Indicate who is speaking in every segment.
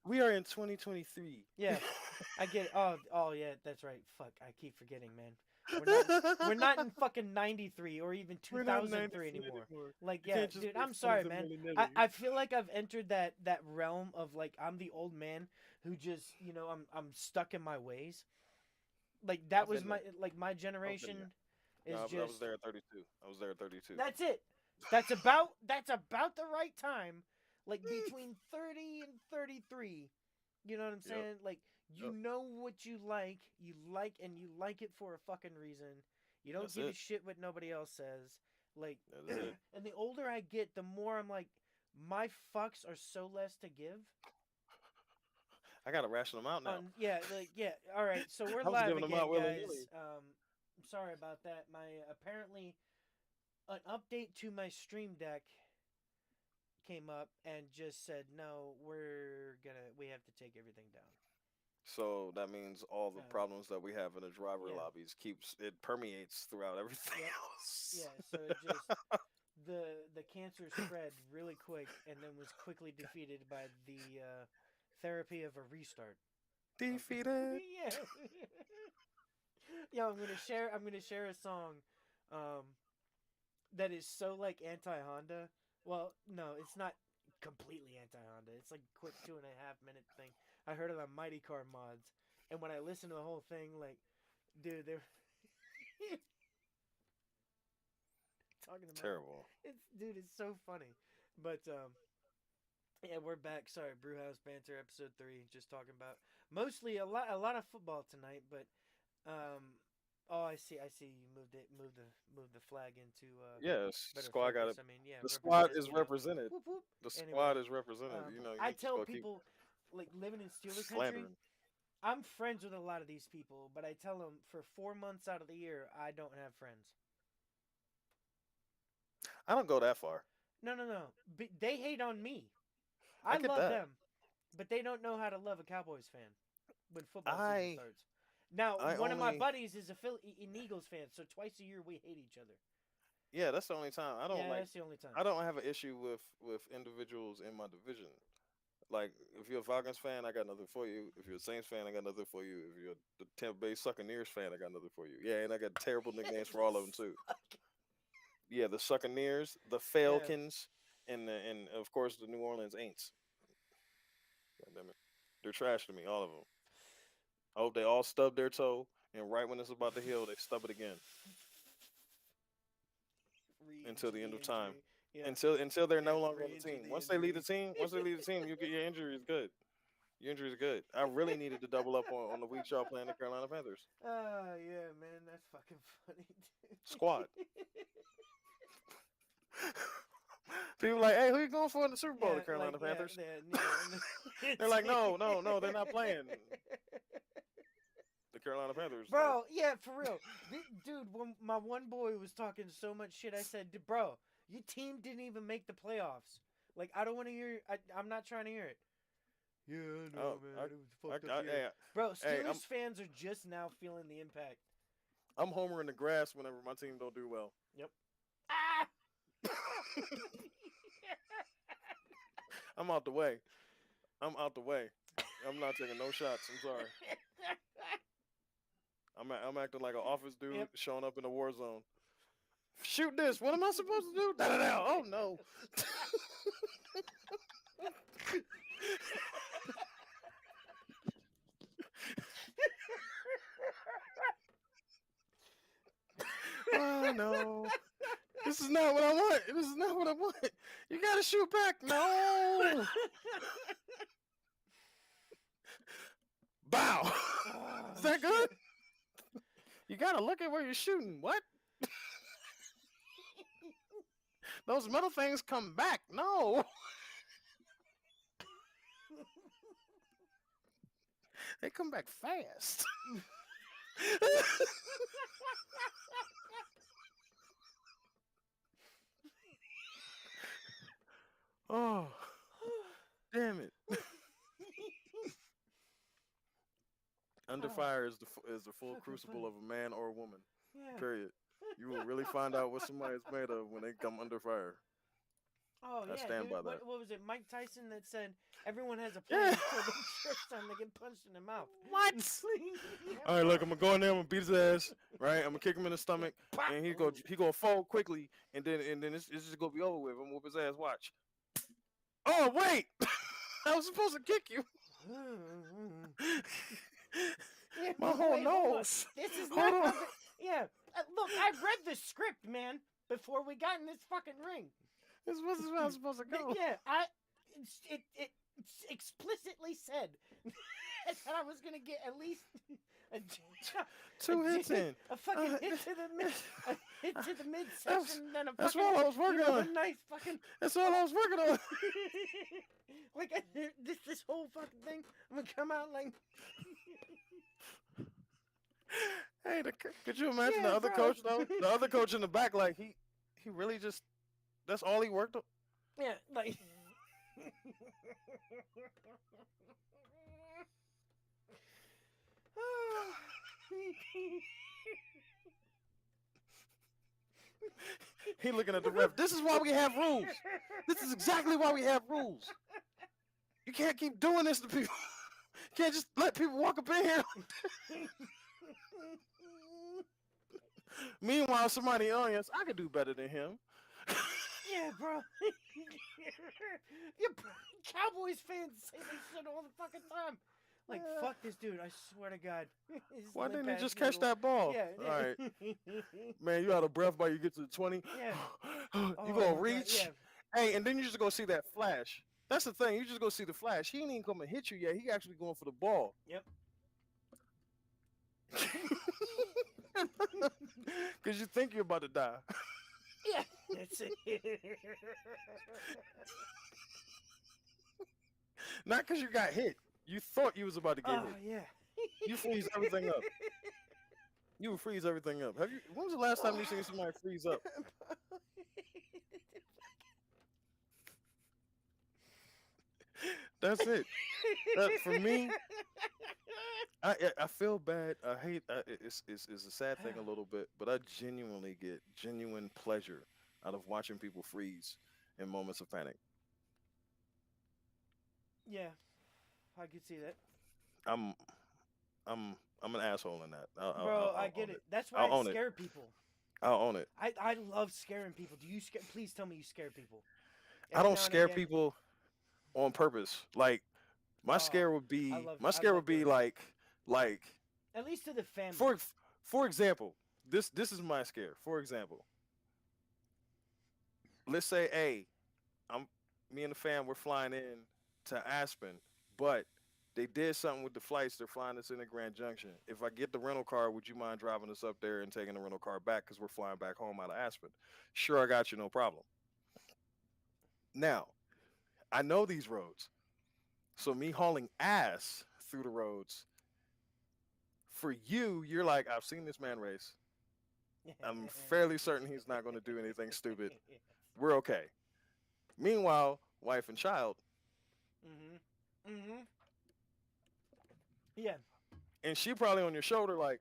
Speaker 1: We are in 2023.
Speaker 2: Yeah, I get it. Oh yeah, that's right. Fuck, I keep forgetting, man. We're not in fucking 93 or even
Speaker 1: We're not
Speaker 2: 2003
Speaker 1: 93
Speaker 2: anymore.
Speaker 1: anymore.
Speaker 2: Like,
Speaker 1: You
Speaker 2: yeah,
Speaker 1: can't just
Speaker 2: dude,
Speaker 1: make
Speaker 2: I'm
Speaker 1: fun of
Speaker 2: sorry,
Speaker 1: him
Speaker 2: man.
Speaker 1: willy
Speaker 2: I,
Speaker 1: nilly.
Speaker 2: I feel like I've entered that realm of like I'm the old man who just, I'm stuck in my ways. Like that
Speaker 1: I've
Speaker 2: was
Speaker 1: been there.
Speaker 2: my
Speaker 1: I've been there.
Speaker 2: generation
Speaker 1: No,
Speaker 2: is
Speaker 1: I was
Speaker 2: just
Speaker 1: there at 32. I was there at 32.
Speaker 2: that's it. That's about the right time. Like between 30 and 33. You know what I'm
Speaker 1: Yep.
Speaker 2: saying? Like you
Speaker 1: Yep.
Speaker 2: know what you like it for a fucking reason. You don't
Speaker 1: That's
Speaker 2: give a
Speaker 1: it.
Speaker 2: shit what nobody else says. Like
Speaker 1: That is it.
Speaker 2: and the older I get, the more I'm like my fucks are so less to give.
Speaker 1: I gotta ration them out now.
Speaker 2: On yeah, like yeah. All right, so we're
Speaker 1: I was
Speaker 2: live
Speaker 1: giving them out
Speaker 2: again,
Speaker 1: willy
Speaker 2: guys.
Speaker 1: nilly.
Speaker 2: I'm sorry about that. My apparently an update to my Stream Deck came up and just said no, we have to take everything down.
Speaker 1: So that means all the
Speaker 2: Um,
Speaker 1: problems that we have in the driver
Speaker 2: yeah,
Speaker 1: lobbies keeps it permeates throughout everything
Speaker 2: yep,
Speaker 1: else.
Speaker 2: yeah. So it just the cancer spread really quick and then was quickly defeated by the therapy of a restart.
Speaker 1: Defeated.
Speaker 2: Yeah, yeah. I'm gonna share a song, um, that is so like anti Honda. Well, no, it's not completely anti Honda. It's like a quick 2.5 minute thing. I heard it on Mighty Car Mods, and when I listened to the whole thing, like, dude, they're talking about
Speaker 1: Terrible.
Speaker 2: it's so funny. But yeah, we're back. Sorry, Brewhouse Banter episode 3. Just talking about mostly a lot of football tonight, but um. Oh, I see. You moved the flag into
Speaker 1: Yes,
Speaker 2: better
Speaker 1: squad got it.
Speaker 2: focus. I mean, yeah,
Speaker 1: The squad
Speaker 2: represent.
Speaker 1: is
Speaker 2: You know,
Speaker 1: represented.
Speaker 2: whoop whoop.
Speaker 1: The squad
Speaker 2: Anyway,
Speaker 1: is represented. You know, you
Speaker 2: I
Speaker 1: ain't just
Speaker 2: tell
Speaker 1: gonna keep
Speaker 2: people, like living in Steeler country,
Speaker 1: slandering.
Speaker 2: I'm friends with a lot of these people, but I tell them for 4 months out of the year I don't have friends.
Speaker 1: I don't go that far.
Speaker 2: No, no, no. They hate on me.
Speaker 1: I
Speaker 2: I
Speaker 1: get
Speaker 2: love
Speaker 1: that.
Speaker 2: them, but they don't know how to love a Cowboys fan when football season
Speaker 1: I
Speaker 2: starts. Now,
Speaker 1: I
Speaker 2: one of my
Speaker 1: only
Speaker 2: buddies is an Eagles fan, so twice a year we hate each other.
Speaker 1: yeah, that's the only time. I don't
Speaker 2: Yeah,
Speaker 1: like
Speaker 2: that's the only time.
Speaker 1: I don't have an issue with individuals in my division. Like if you're a Falcons fan, I got nothing for you. If you're a Saints fan, I got nothing for you. If you're the Tampa Bay Succaneers fan, I got nothing for you. Yeah, and I got terrible nicknames for
Speaker 2: The
Speaker 1: all of them too. Yeah, the Succaneers, the
Speaker 2: yeah.
Speaker 1: Falcons, and of course the New Orleans Aints. God damn it, they're trash to me, all of them. I hope they all stub their toe, and right when it's about to heal, they stub it again until the end
Speaker 2: Re-injury,
Speaker 1: of time.
Speaker 2: injury. Yeah,
Speaker 1: Until they're no
Speaker 2: yeah.
Speaker 1: longer on the
Speaker 2: Re-injure
Speaker 1: team.
Speaker 2: the
Speaker 1: Once
Speaker 2: injury.
Speaker 1: they leave the team, you get your injury is good. Your injury is good. I really needed to double up on the week y'all playing the Carolina Panthers
Speaker 2: Ah, yeah, man, that's fucking funny,
Speaker 1: squad. People like, hey, who you going for in the Super Bowl? The
Speaker 2: yeah, like
Speaker 1: Carolina
Speaker 2: yeah,
Speaker 1: Panthers.
Speaker 2: yeah.
Speaker 1: They're
Speaker 2: It's
Speaker 1: like, no, no, no, they're not playing. The Carolina Panthers. Like,
Speaker 2: bro. Yeah, for real, dude. When my one boy was talking so much shit, I said, "Bro, your team didn't even make the playoffs. Like, I don't want to hear. I'm not trying to hear it." Yeah, I know,
Speaker 1: oh,
Speaker 2: man. It was a
Speaker 1: I,
Speaker 2: fucked up year,
Speaker 1: hey,
Speaker 2: bro.
Speaker 1: hey,
Speaker 2: Steelers fans are just now feeling the impact.
Speaker 1: I'm Homer in the grass whenever my team don't do well.
Speaker 2: Yep. Ah.
Speaker 1: I'm out the way. I'm out the way. I'm not taking no shots. I'm sorry. I'm acting like an office dude
Speaker 2: Yep.
Speaker 1: showing up in a war zone. Shoot this. What am I supposed to do? Da da da. Oh no. Oh no. This is not what I want. This is not what I want. You gotta shoot back. No. Bow. Is
Speaker 2: Oh
Speaker 1: that good?
Speaker 2: shit.
Speaker 1: You gotta look at where you're shooting. What? Those metal things come back. No. They come back fast. Oh, damn it. Under
Speaker 2: Oh,
Speaker 1: fire is the full
Speaker 2: fucking
Speaker 1: crucible
Speaker 2: funny.
Speaker 1: of a man or a woman.
Speaker 2: Yeah.
Speaker 1: Period. You will really find out what somebody is made of when they come under fire.
Speaker 2: Oh
Speaker 1: I
Speaker 2: yeah,
Speaker 1: stand
Speaker 2: dude.
Speaker 1: by that.
Speaker 2: What was it? Mike Tyson that said everyone has a plan
Speaker 1: Yeah.
Speaker 2: until the first time they get punched in the mouth.
Speaker 1: What?
Speaker 2: Yeah,
Speaker 1: All right, look,
Speaker 2: bro.
Speaker 1: I'm gonna go in there. I'm gonna beat his ass. Right, I'm gonna kick him in the stomach,
Speaker 2: Pop.
Speaker 1: and
Speaker 2: Ooh.
Speaker 1: he gonna fold quickly, and then it's just gonna be over with. I'm gonna whoop his ass. Watch. Oh wait, I was supposed to kick you.
Speaker 2: Yeah,
Speaker 1: My
Speaker 2: but
Speaker 1: whole
Speaker 2: wait, hold on.
Speaker 1: nose.
Speaker 2: This is
Speaker 1: Hold
Speaker 2: not
Speaker 1: on.
Speaker 2: how the. Yeah, look, I read the script, man, before we got in this fucking ring.
Speaker 1: This wasn't how I was supposed to go.
Speaker 2: Yeah, it explicitly said that I was gonna get at least a,
Speaker 1: Two hits in.
Speaker 2: a fucking hit to the mid, a hit to the midsection, and then a
Speaker 1: That's
Speaker 2: fucking,
Speaker 1: all I was working
Speaker 2: a
Speaker 1: on.
Speaker 2: nice fucking.
Speaker 1: That's all I was working on.
Speaker 2: Like this whole fucking thing, I'm gonna come out like.
Speaker 1: Hey, could you imagine
Speaker 2: Yeah,
Speaker 1: the other
Speaker 2: bro.
Speaker 1: coach though? The other coach in the back, like he really just that's all he worked on.
Speaker 2: Yeah, like.
Speaker 1: He looking at the ref. This is why we have rules. This is exactly why we have rules. You can't keep doing this to people. You can't just let people walk up in here. Meanwhile, somebody in the audience, I could do better than him.
Speaker 2: Yeah, bro. Yeah, Cowboys fans say this shit all the fucking time. Like, fuck this dude. I swear to God. His
Speaker 1: Why
Speaker 2: limp
Speaker 1: didn't he
Speaker 2: ass
Speaker 1: just catch
Speaker 2: noodle.
Speaker 1: that ball?
Speaker 2: Yeah.
Speaker 1: All right. Man, you out of breath by you get to the 20.
Speaker 2: Yeah.
Speaker 1: You
Speaker 2: Oh,
Speaker 1: gonna
Speaker 2: my
Speaker 1: reach.
Speaker 2: God,
Speaker 1: Hey, and then you just go see that flash. That's the thing. You just go see the flash. He ain't even come and hit you yet. He actually going for the ball.
Speaker 2: Yep.
Speaker 1: Because you think you're about to die.
Speaker 2: Yeah. That's it.
Speaker 1: Not because you got hit. You thought you was about to get
Speaker 2: Oh,
Speaker 1: hit.
Speaker 2: yeah.
Speaker 1: You freeze everything up. You would freeze everything up. Have you? When was the last time you seen somebody freeze up? That's it. For me, I feel bad. I hate. It's a sad thing a little bit, but I genuinely get genuine pleasure out of watching people freeze in moments of panic.
Speaker 2: Yeah. I could see that.
Speaker 1: I'm I'm I'm an asshole in that.
Speaker 2: Bro, I
Speaker 1: I'll
Speaker 2: get
Speaker 1: own
Speaker 2: it.
Speaker 1: it.
Speaker 2: That's why
Speaker 1: I'll
Speaker 2: I
Speaker 1: own it.
Speaker 2: scare people.
Speaker 1: I'll own it.
Speaker 2: I love scaring people. Do you scare? Please tell me you scare people.
Speaker 1: I
Speaker 2: Every
Speaker 1: don't
Speaker 2: now and
Speaker 1: scare
Speaker 2: again.
Speaker 1: people on purpose. Like my
Speaker 2: Oh,
Speaker 1: scare would
Speaker 2: I
Speaker 1: be
Speaker 2: love.
Speaker 1: my
Speaker 2: I
Speaker 1: scare
Speaker 2: love
Speaker 1: would be
Speaker 2: doing that.
Speaker 1: like
Speaker 2: At least to the family.
Speaker 1: for example, this is my scare. For example, let's say, hey, I'm me and the fam we're flying in to Aspen, but they did something with the flights. They're flying us in at Grand Junction. If I get the rental car, would you mind driving us up there and taking the rental car back because we're flying back home out of Aspen? Sure, I got you, no problem. Now, I know these roads, so me hauling ass through the roads for you, you're like, I've seen this man race. I'm fairly certain he's not going to do anything stupid. We're okay. Meanwhile, wife and child,
Speaker 2: Mhm. Mhm. Yeah.
Speaker 1: and she probably on your shoulder, like,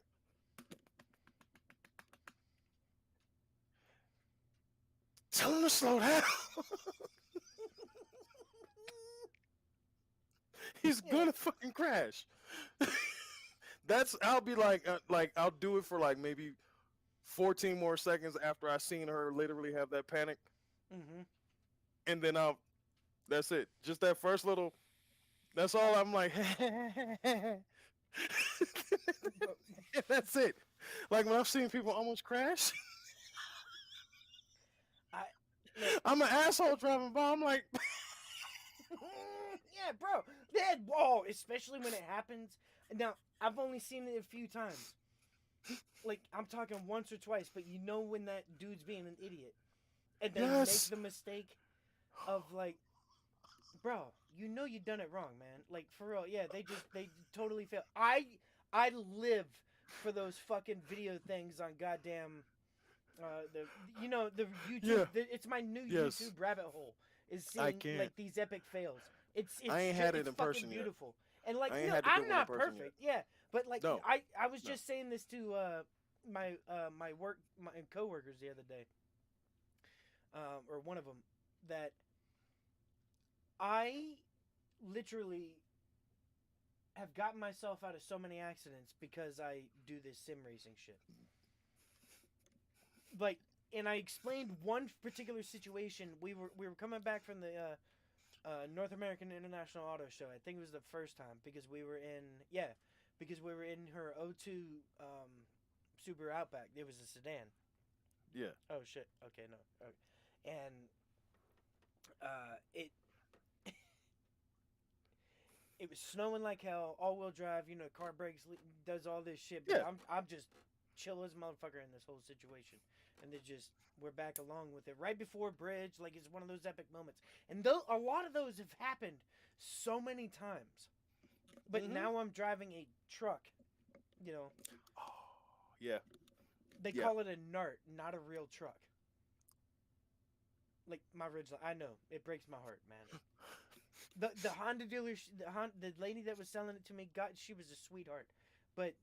Speaker 1: tell him to slow down. He's
Speaker 2: Yeah.
Speaker 1: gonna fucking crash. I'll be like I'll do it for like maybe 14 more seconds after I seen her literally have that panic,
Speaker 2: Mhm.
Speaker 1: and then that's it. Just that first little. That's all. I'm like, that's it. Like when I've seen people almost crash,
Speaker 2: I look.
Speaker 1: I'm an asshole driving by. I'm like,
Speaker 2: Yeah, bro. That wall, especially when it happens. Now, I've only seen it a few times. Like I'm talking once or twice, but you know when that dude's being an idiot, and they make
Speaker 1: yes.
Speaker 2: the mistake of like, bro, you know you done it wrong, man. Like for real, yeah. They totally fail. I live for those fucking video things on goddamn the the YouTube.
Speaker 1: Yeah.
Speaker 2: It's my new
Speaker 1: Yes.
Speaker 2: YouTube rabbit hole is
Speaker 1: I
Speaker 2: seeing
Speaker 1: can't.
Speaker 2: like these epic fails. It's
Speaker 1: I ain't had it
Speaker 2: it's
Speaker 1: in
Speaker 2: fucking
Speaker 1: person yet.
Speaker 2: beautiful. And like
Speaker 1: I ain't
Speaker 2: no,
Speaker 1: had the
Speaker 2: I'm
Speaker 1: good one in
Speaker 2: not
Speaker 1: person yet.
Speaker 2: perfect, yeah. But like
Speaker 1: No.
Speaker 2: I was
Speaker 1: No.
Speaker 2: just saying this to my coworkers the other day, or one of them, that I literally have gotten myself out of so many accidents because I do this sim racing shit. Like, and I explained one particular situation. We were coming back from the North American International Auto Show. I think it was the first time because we were in because we were in her O2 Subaru Outback. It was a sedan.
Speaker 1: Yeah.
Speaker 2: Oh shit. Okay, no. Okay. And it it was snowing like hell, all wheel drive. You know, car brakes does all this shit. But
Speaker 1: Yeah.
Speaker 2: I'm just chill as a motherfucker in this whole situation, and they just we're back along with it right before bridge. Like it's one of those epic moments, and though a lot of those have happened so many times. But
Speaker 1: Mm-hmm.
Speaker 2: now I'm driving a truck. You know,
Speaker 1: Oh, yeah.
Speaker 2: they
Speaker 1: Yeah.
Speaker 2: call it a NART, not a real truck. Like my original, I know it breaks my heart, man. The Honda dealer, the lady that was selling it to me, she was a sweetheart, but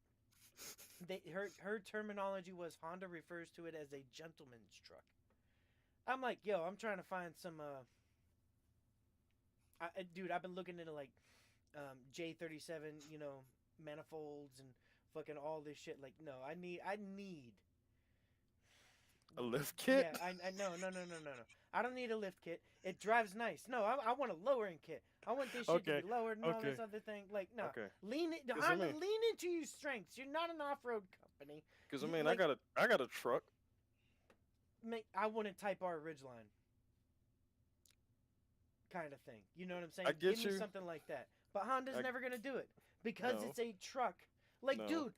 Speaker 2: her terminology was Honda refers to it as a gentleman's truck. I'm like, yo, I'm trying to find some dude, I've been looking into like J37, you know, manifolds and fucking all this shit. Like, no, I need
Speaker 1: A lift kit.
Speaker 2: yeah, I no. I don't need a lift kit. It drives nice. No, I want a lowering kit. I want this shit to
Speaker 1: Okay.
Speaker 2: be lowered and all
Speaker 1: Okay.
Speaker 2: this other thing. Like, no,
Speaker 1: Okay.
Speaker 2: lean it.
Speaker 1: Cause I
Speaker 2: Honda,
Speaker 1: mean,
Speaker 2: lean into your strengths. You're not an off-road company.
Speaker 1: cause I mean,
Speaker 2: Like,
Speaker 1: I got a truck.
Speaker 2: I want a Type R Ridgeline kind of thing. You know what I'm saying?
Speaker 1: I
Speaker 2: Give
Speaker 1: get
Speaker 2: me
Speaker 1: you.
Speaker 2: something like that. But Honda's
Speaker 1: I
Speaker 2: never gonna do it because
Speaker 1: no
Speaker 2: it's a truck. Like,
Speaker 1: no.
Speaker 2: dude,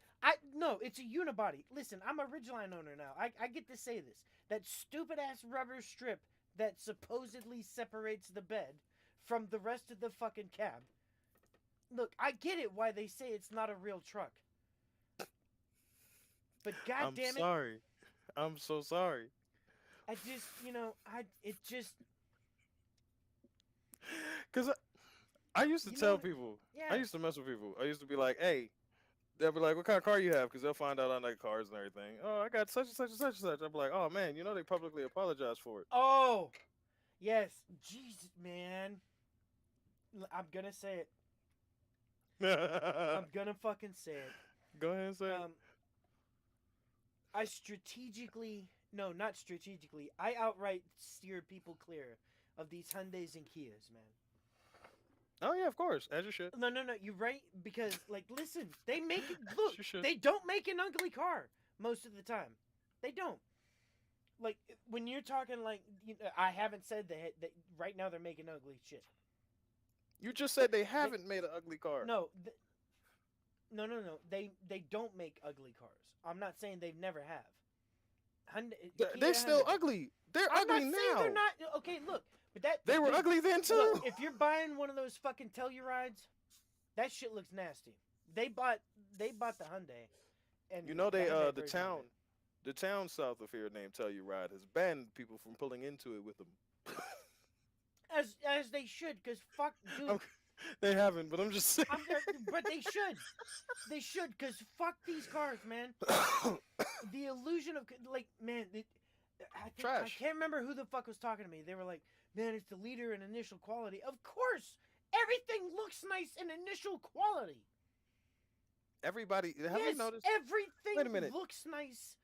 Speaker 2: no, it's a unibody. Listen, I'm a Ridgeline owner now. I get to say this. That stupid ass rubber strip that supposedly separates the bed from the rest of the fucking cab. Look, I get it why they say it's not a real truck. But god
Speaker 1: I'm
Speaker 2: damn it,
Speaker 1: sorry. I'm so sorry.
Speaker 2: I just, it just,
Speaker 1: Cause I used to
Speaker 2: you know
Speaker 1: tell
Speaker 2: what?
Speaker 1: people. I
Speaker 2: Yeah.
Speaker 1: used to mess with people. I used to be like, hey, they'll be like, what kind of car you have? Because they'll find out I like cars and everything. Oh, I got such and such and such and such. I'll be like, oh man, you know they publicly apologized for it.
Speaker 2: Oh, yes. Jesus, man. I'm gonna say it. I'm gonna fucking say it.
Speaker 1: Go ahead and say it.
Speaker 2: Um, I strategically, no, not strategically. I outright steer people clear of these Hyundais and Kias, man.
Speaker 1: Oh yeah, of course, as you should.
Speaker 2: No. You're right because, like, listen, they make it. Look,
Speaker 1: As you should.
Speaker 2: they don't make an ugly car most of the time. They don't. Like when you're talking, like, I haven't said that right now they're making ugly shit.
Speaker 1: You just said they
Speaker 2: They
Speaker 1: haven't made an ugly car.
Speaker 2: no, no. They don't make ugly cars. I'm not saying they've never have.
Speaker 1: They're
Speaker 2: Kia
Speaker 1: still
Speaker 2: Hyundai.
Speaker 1: ugly. They're
Speaker 2: I'm not
Speaker 1: ugly
Speaker 2: saying
Speaker 1: now.
Speaker 2: they're not. Okay, look, but
Speaker 1: They were
Speaker 2: dude,
Speaker 1: ugly then
Speaker 2: look,
Speaker 1: too.
Speaker 2: if you're buying one of those fucking Tellurides, that shit looks nasty. They bought the Hyundai, and
Speaker 1: You know
Speaker 2: the
Speaker 1: they
Speaker 2: Hyundai
Speaker 1: the
Speaker 2: version of it.
Speaker 1: town south of here named Telluride has banned people from pulling into it with them.
Speaker 2: As they should, cause fuck, dude.
Speaker 1: I'm- they haven't, but I'm just saying.
Speaker 2: But they should. They should, cause fuck these cars, man. The illusion of like, man, I
Speaker 1: Trash.
Speaker 2: can't remember who the fuck was talking to me. They were like, man, it's the leader in initial quality. Of course, everything looks nice in initial quality.
Speaker 1: Everybody, have you
Speaker 2: Yes,
Speaker 1: noticed?
Speaker 2: everything
Speaker 1: Wait a minute.
Speaker 2: looks nice.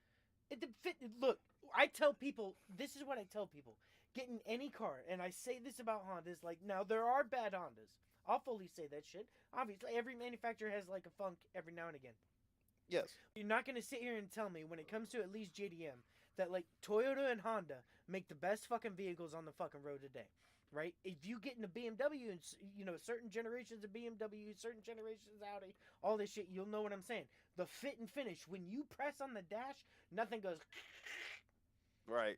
Speaker 2: Look, I tell people, this is what I tell people. Get in any car, and I say this about Hondas, like, now there are bad Hondas. I'll fully say that shit. Obviously, every manufacturer has like a funk every now and again.
Speaker 1: Yes.
Speaker 2: You're not going to sit here and tell me when it comes to at least JDM that like Toyota and Honda make the best fucking vehicles on the fucking road today. Right? If you get in a BMW and certain generations of BMW, certain generations Audi, all this shit, you'll know what I'm saying. The fit and finish, when you press on the dash, nothing goes.
Speaker 1: Right.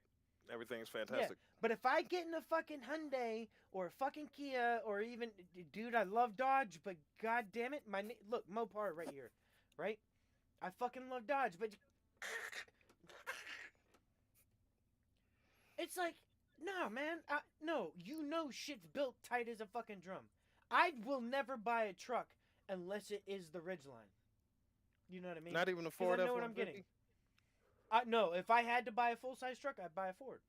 Speaker 1: Everything's
Speaker 2: Yeah,
Speaker 1: fantastic.
Speaker 2: but if I get in a fucking Hyundai or a fucking Kia or even, dude, I love Dodge, but god damn it, look, Mopar right here, right? I fucking love Dodge, but it's like, nah, man, no, shit's built tight as a fucking drum. I will never buy a truck unless it is the Ridgeline. You know what I mean?
Speaker 1: Not even a
Speaker 2: Because
Speaker 1: Ford
Speaker 2: I
Speaker 1: F
Speaker 2: know what
Speaker 1: one
Speaker 2: I'm getting.
Speaker 1: fifty.
Speaker 2: No, if I had to buy a full size truck, I'd buy a Ford.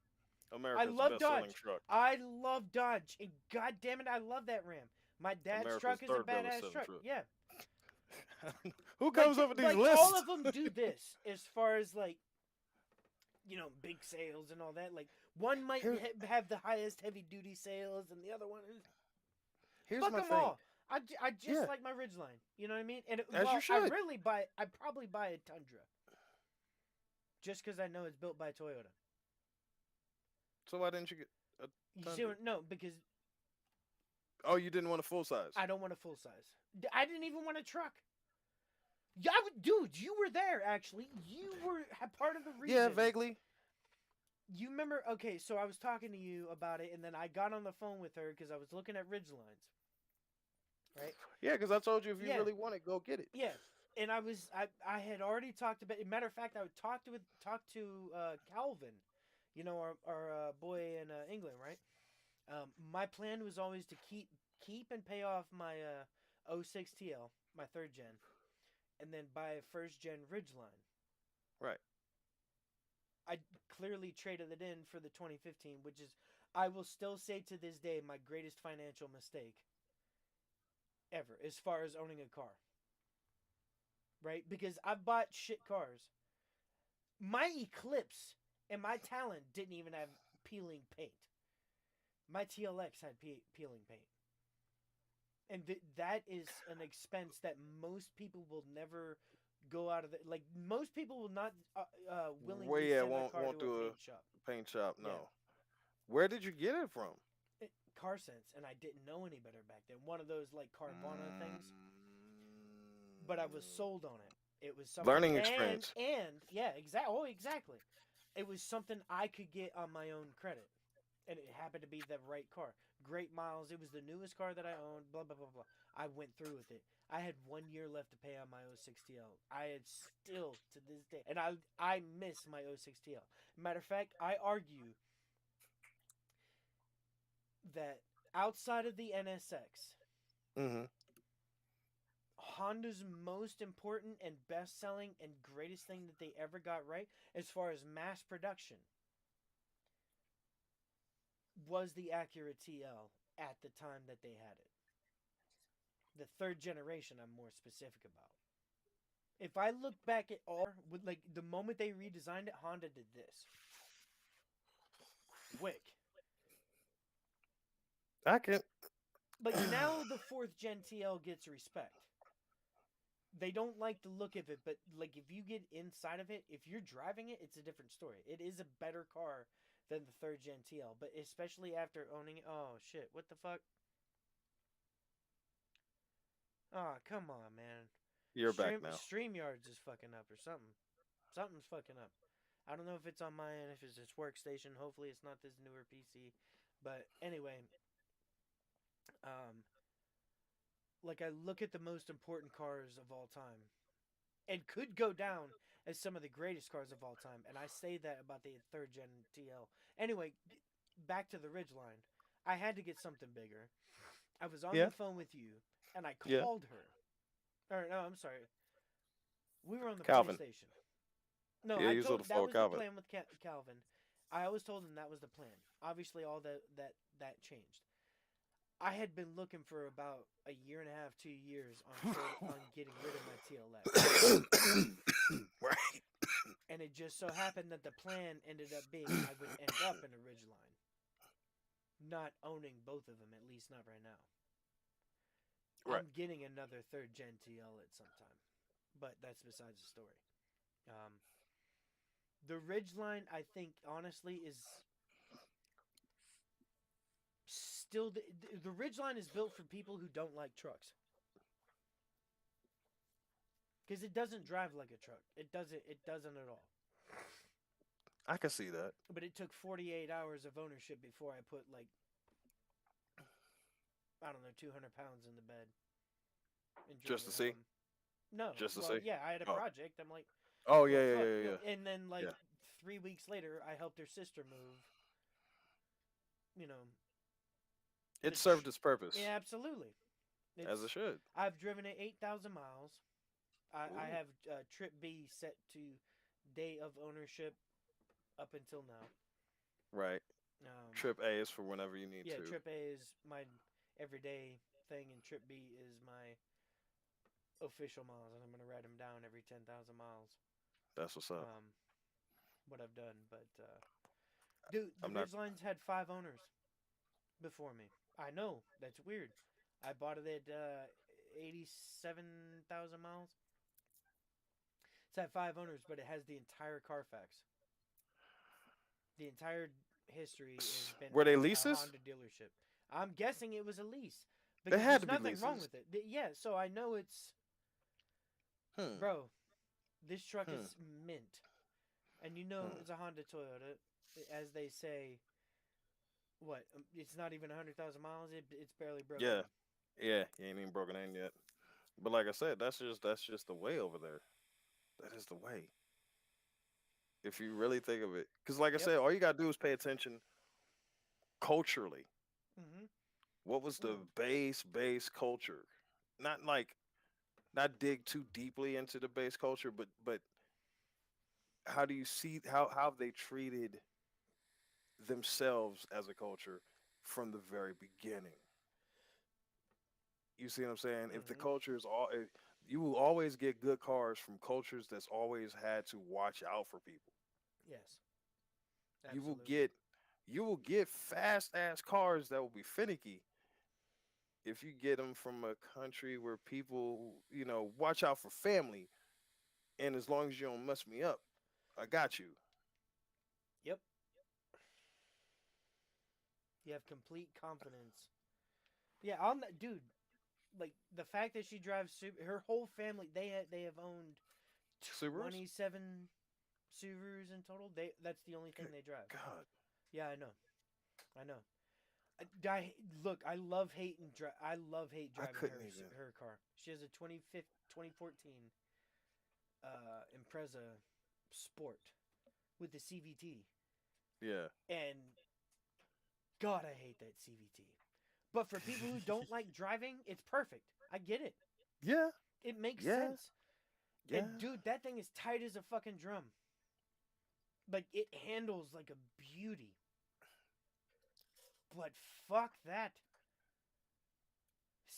Speaker 2: I
Speaker 1: America's
Speaker 2: love
Speaker 1: best-selling
Speaker 2: Dodge.
Speaker 1: truck.
Speaker 2: I love Dodge. And God damn it, I love that Ram. My dad's
Speaker 1: America's
Speaker 2: truck is a
Speaker 1: third
Speaker 2: badass
Speaker 1: best-selling
Speaker 2: truck.
Speaker 1: truck.
Speaker 2: Yeah.
Speaker 1: Who
Speaker 2: Like
Speaker 1: comes up with these
Speaker 2: like all
Speaker 1: lists?
Speaker 2: of them do this as far as like big sales and all that. Like one might
Speaker 1: Here,
Speaker 2: have the highest heavy duty sales, and the other one is
Speaker 1: here's
Speaker 2: fuck
Speaker 1: my
Speaker 2: them
Speaker 1: thing.
Speaker 2: all. I just
Speaker 1: Yeah,
Speaker 2: like my Ridgeline. You know what I mean? And
Speaker 1: as you
Speaker 2: well,
Speaker 1: should.
Speaker 2: I probably buy a Tundra just because I know it's built by Toyota.
Speaker 1: So why didn't you get a
Speaker 2: You see,
Speaker 1: Tundra?
Speaker 2: no, because
Speaker 1: Oh, you didn't want a full size.
Speaker 2: I don't want a full size. I didn't even want a truck. Yeah, dude, you were there actually. You were part of the
Speaker 1: Yeah,
Speaker 2: reason.
Speaker 1: vaguely.
Speaker 2: You remember? Okay, so I was talking to you about it, and then I got on the phone with her because I was looking at Ridgelines, right?
Speaker 1: Yeah, because I told you if you
Speaker 2: Yeah,
Speaker 1: really want it, go get it.
Speaker 2: yeah. And I had already talked about. Matter of fact, I would talk to Calvin, our boy in England, right? My plan was always to keep and pay off my '06 TL, my third gen, and then buy a first gen Ridgeline.
Speaker 1: Right.
Speaker 2: I clearly traded it in for the 2015, which is, I will still say to this day, my greatest financial mistake ever, as far as owning a car. Right? Because I've bought shit cars. My Eclipse and my Talon didn't even have peeling paint. My TLX had peeling paint. And that is an expense that most people will never go out of it. Like, most people will not
Speaker 1: Well,
Speaker 2: willingly
Speaker 1: yeah,
Speaker 2: send their
Speaker 1: won't
Speaker 2: car
Speaker 1: won't
Speaker 2: to a
Speaker 1: do
Speaker 2: paint
Speaker 1: a
Speaker 2: shop.
Speaker 1: paint shop.
Speaker 2: Yeah.
Speaker 1: No. Where did you get it from?
Speaker 2: Car Sense, and I didn't know any better back then. One of those like Carvana things, but I was sold on it. It was something,
Speaker 1: Learning
Speaker 2: and
Speaker 1: experience.
Speaker 2: yeah, exactly. Oh, exactly. It was something I could get on my own credit, and it happened to be the right car. Great miles. It was the newest car that I owned. Blah blah blah blah. I went through with it. I had 1 year left to pay on my '06 TL. I had still to this day, and I miss my '06 TL. Matter of fact, I argue that outside of the NSX,
Speaker 1: Mm-hmm.
Speaker 2: Honda's most important and best selling and greatest thing that they ever got right, as far as mass production, was the Acura TL at the time that they had it. The third generation, I'm more specific about. If I look back at with like the moment they redesigned it, Honda did this. Wick.
Speaker 1: I can.
Speaker 2: Like now the fourth gen TL gets respect. They don't like the look of it, but like if you get inside of it, if you're driving it, it's a different story. It is a better car than the third gen TL, but especially after owning it. Oh shit! What the fuck? Oh come on, man.
Speaker 1: You're back now.
Speaker 2: Streamyards is fucking up or something. Something's fucking up. I don't know if it's on my end, if it's this workstation. Hopefully, it's not this newer PC. But anyway, um, like I look at the most important cars of all time, and could go down as some of the greatest cars of all time. And I say that about the third gen TL. Anyway, back to the Ridgeline. I had to get something bigger. I was on
Speaker 1: Yeah.
Speaker 2: the phone with you, and I
Speaker 1: Yeah.
Speaker 2: called her. Or no, I'm sorry. We were on the
Speaker 1: Calvin.
Speaker 2: PlayStation. No,
Speaker 1: Yeah,
Speaker 2: I
Speaker 1: you was on
Speaker 2: told
Speaker 1: the phone
Speaker 2: that
Speaker 1: with
Speaker 2: was the
Speaker 1: Calvin.
Speaker 2: plan with Calvin. I always told him that was the plan. Obviously, all that changed. I had been looking for about a year and a half, 2 years on getting rid of my TLX.
Speaker 1: Right.
Speaker 2: And it just so happened that the plan ended up being I would end up in a Ridgeline, not owning both of them, at least not right now.
Speaker 1: Right.
Speaker 2: I'm getting another third gen TL at some time, but that's besides the story. Um, the Ridgeline, I think, honestly, is still the Ridgeline is built for people who don't like trucks, because it doesn't drive like a truck. It doesn't. It doesn't at all.
Speaker 1: I can see that.
Speaker 2: But it took 48 hours of ownership before I put like, I don't know, 200 pounds in the bed and drove
Speaker 1: Just to
Speaker 2: it
Speaker 1: see.
Speaker 2: home. No,
Speaker 1: Just to
Speaker 2: well,
Speaker 1: see.
Speaker 2: yeah, I had a
Speaker 1: Oh.
Speaker 2: project. I'm like,
Speaker 1: Oh
Speaker 2: well,
Speaker 1: yeah, yeah,
Speaker 2: fuck.
Speaker 1: yeah, yeah.
Speaker 2: And then like
Speaker 1: Yeah.
Speaker 2: 3 weeks later, I helped her sister move. You know,
Speaker 1: It served its purpose,
Speaker 2: yeah, absolutely.
Speaker 1: as it
Speaker 2: It's
Speaker 1: should.
Speaker 2: I've driven it 8,000 miles. I
Speaker 1: Ooh.
Speaker 2: have trip B set to day of ownership up until now.
Speaker 1: Right.
Speaker 2: Um,
Speaker 1: Trip A is for whenever you need
Speaker 2: yeah,
Speaker 1: to.
Speaker 2: Trip A is my everyday thing, and Trip B is my official miles, and I'm gonna write them down every 10,000 miles.
Speaker 1: That's what's up.
Speaker 2: Um, what I've done, but dude, the
Speaker 1: I'm not.
Speaker 2: Ridgelines had 5 owners before me. I know that's weird. I bought it at 87,000 miles. It's had 5 owners, but it has the entire Carfax. The entire history has been
Speaker 1: Were they
Speaker 2: at a
Speaker 1: leases?
Speaker 2: Honda dealership. I'm guessing it was a lease
Speaker 1: They
Speaker 2: because
Speaker 1: had
Speaker 2: there's
Speaker 1: to be
Speaker 2: nothing wrong
Speaker 1: leases.
Speaker 2: with it. Yeah, so I know it's
Speaker 1: Hmm.
Speaker 2: bro. This truck
Speaker 1: Hmm.
Speaker 2: is mint, and you know
Speaker 1: Hmm.
Speaker 2: it's a Honda Toyota, as they say. What? It's not even 100,000 miles. It's barely broke
Speaker 1: Yeah.
Speaker 2: in.
Speaker 1: Yeah. You ain't even broken in yet. But like I said, that's just the way over there. That is the way. If you really think of it, because like I
Speaker 2: Yep.
Speaker 1: said, all you gotta do is pay attention culturally.
Speaker 2: Mhm.
Speaker 1: What was the
Speaker 2: Well,
Speaker 1: base culture? Not like not dig too deeply into the base culture, but how do you see how they treated themselves as a culture from the very beginning? You see what I'm saying? If the
Speaker 2: mhm.
Speaker 1: culture is all, you will always get good cars from cultures that's always had to watch out for people.
Speaker 2: Yes.
Speaker 1: You will
Speaker 2: Absolutely.
Speaker 1: get you will get fast ass cars that will be finicky if you get them from a country where people, watch out for family. And as long as you don't mess me up, I got you.
Speaker 2: Yep. You have complete confidence. Yeah, on that dude. Like the fact that she drives her whole family. They have owned
Speaker 1: Subarus?
Speaker 2: 27 Subarus in total. That's the only thing
Speaker 1: Good
Speaker 2: they drive.
Speaker 1: God.
Speaker 2: Yeah, I know. I know. I look. I love hate
Speaker 1: I
Speaker 2: driving
Speaker 1: couldn't even.
Speaker 2: her car. She has a 2014 Impreza Sport with the CVT,
Speaker 1: Yeah.
Speaker 2: and God, I hate that CVT. But for people who don't like driving, it's perfect. I get it.
Speaker 1: Yeah.
Speaker 2: It makes
Speaker 1: Yeah.
Speaker 2: sense. And
Speaker 1: Yeah.
Speaker 2: dude, that thing is tight as a fucking drum. Like it handles like a beauty. But fuck that.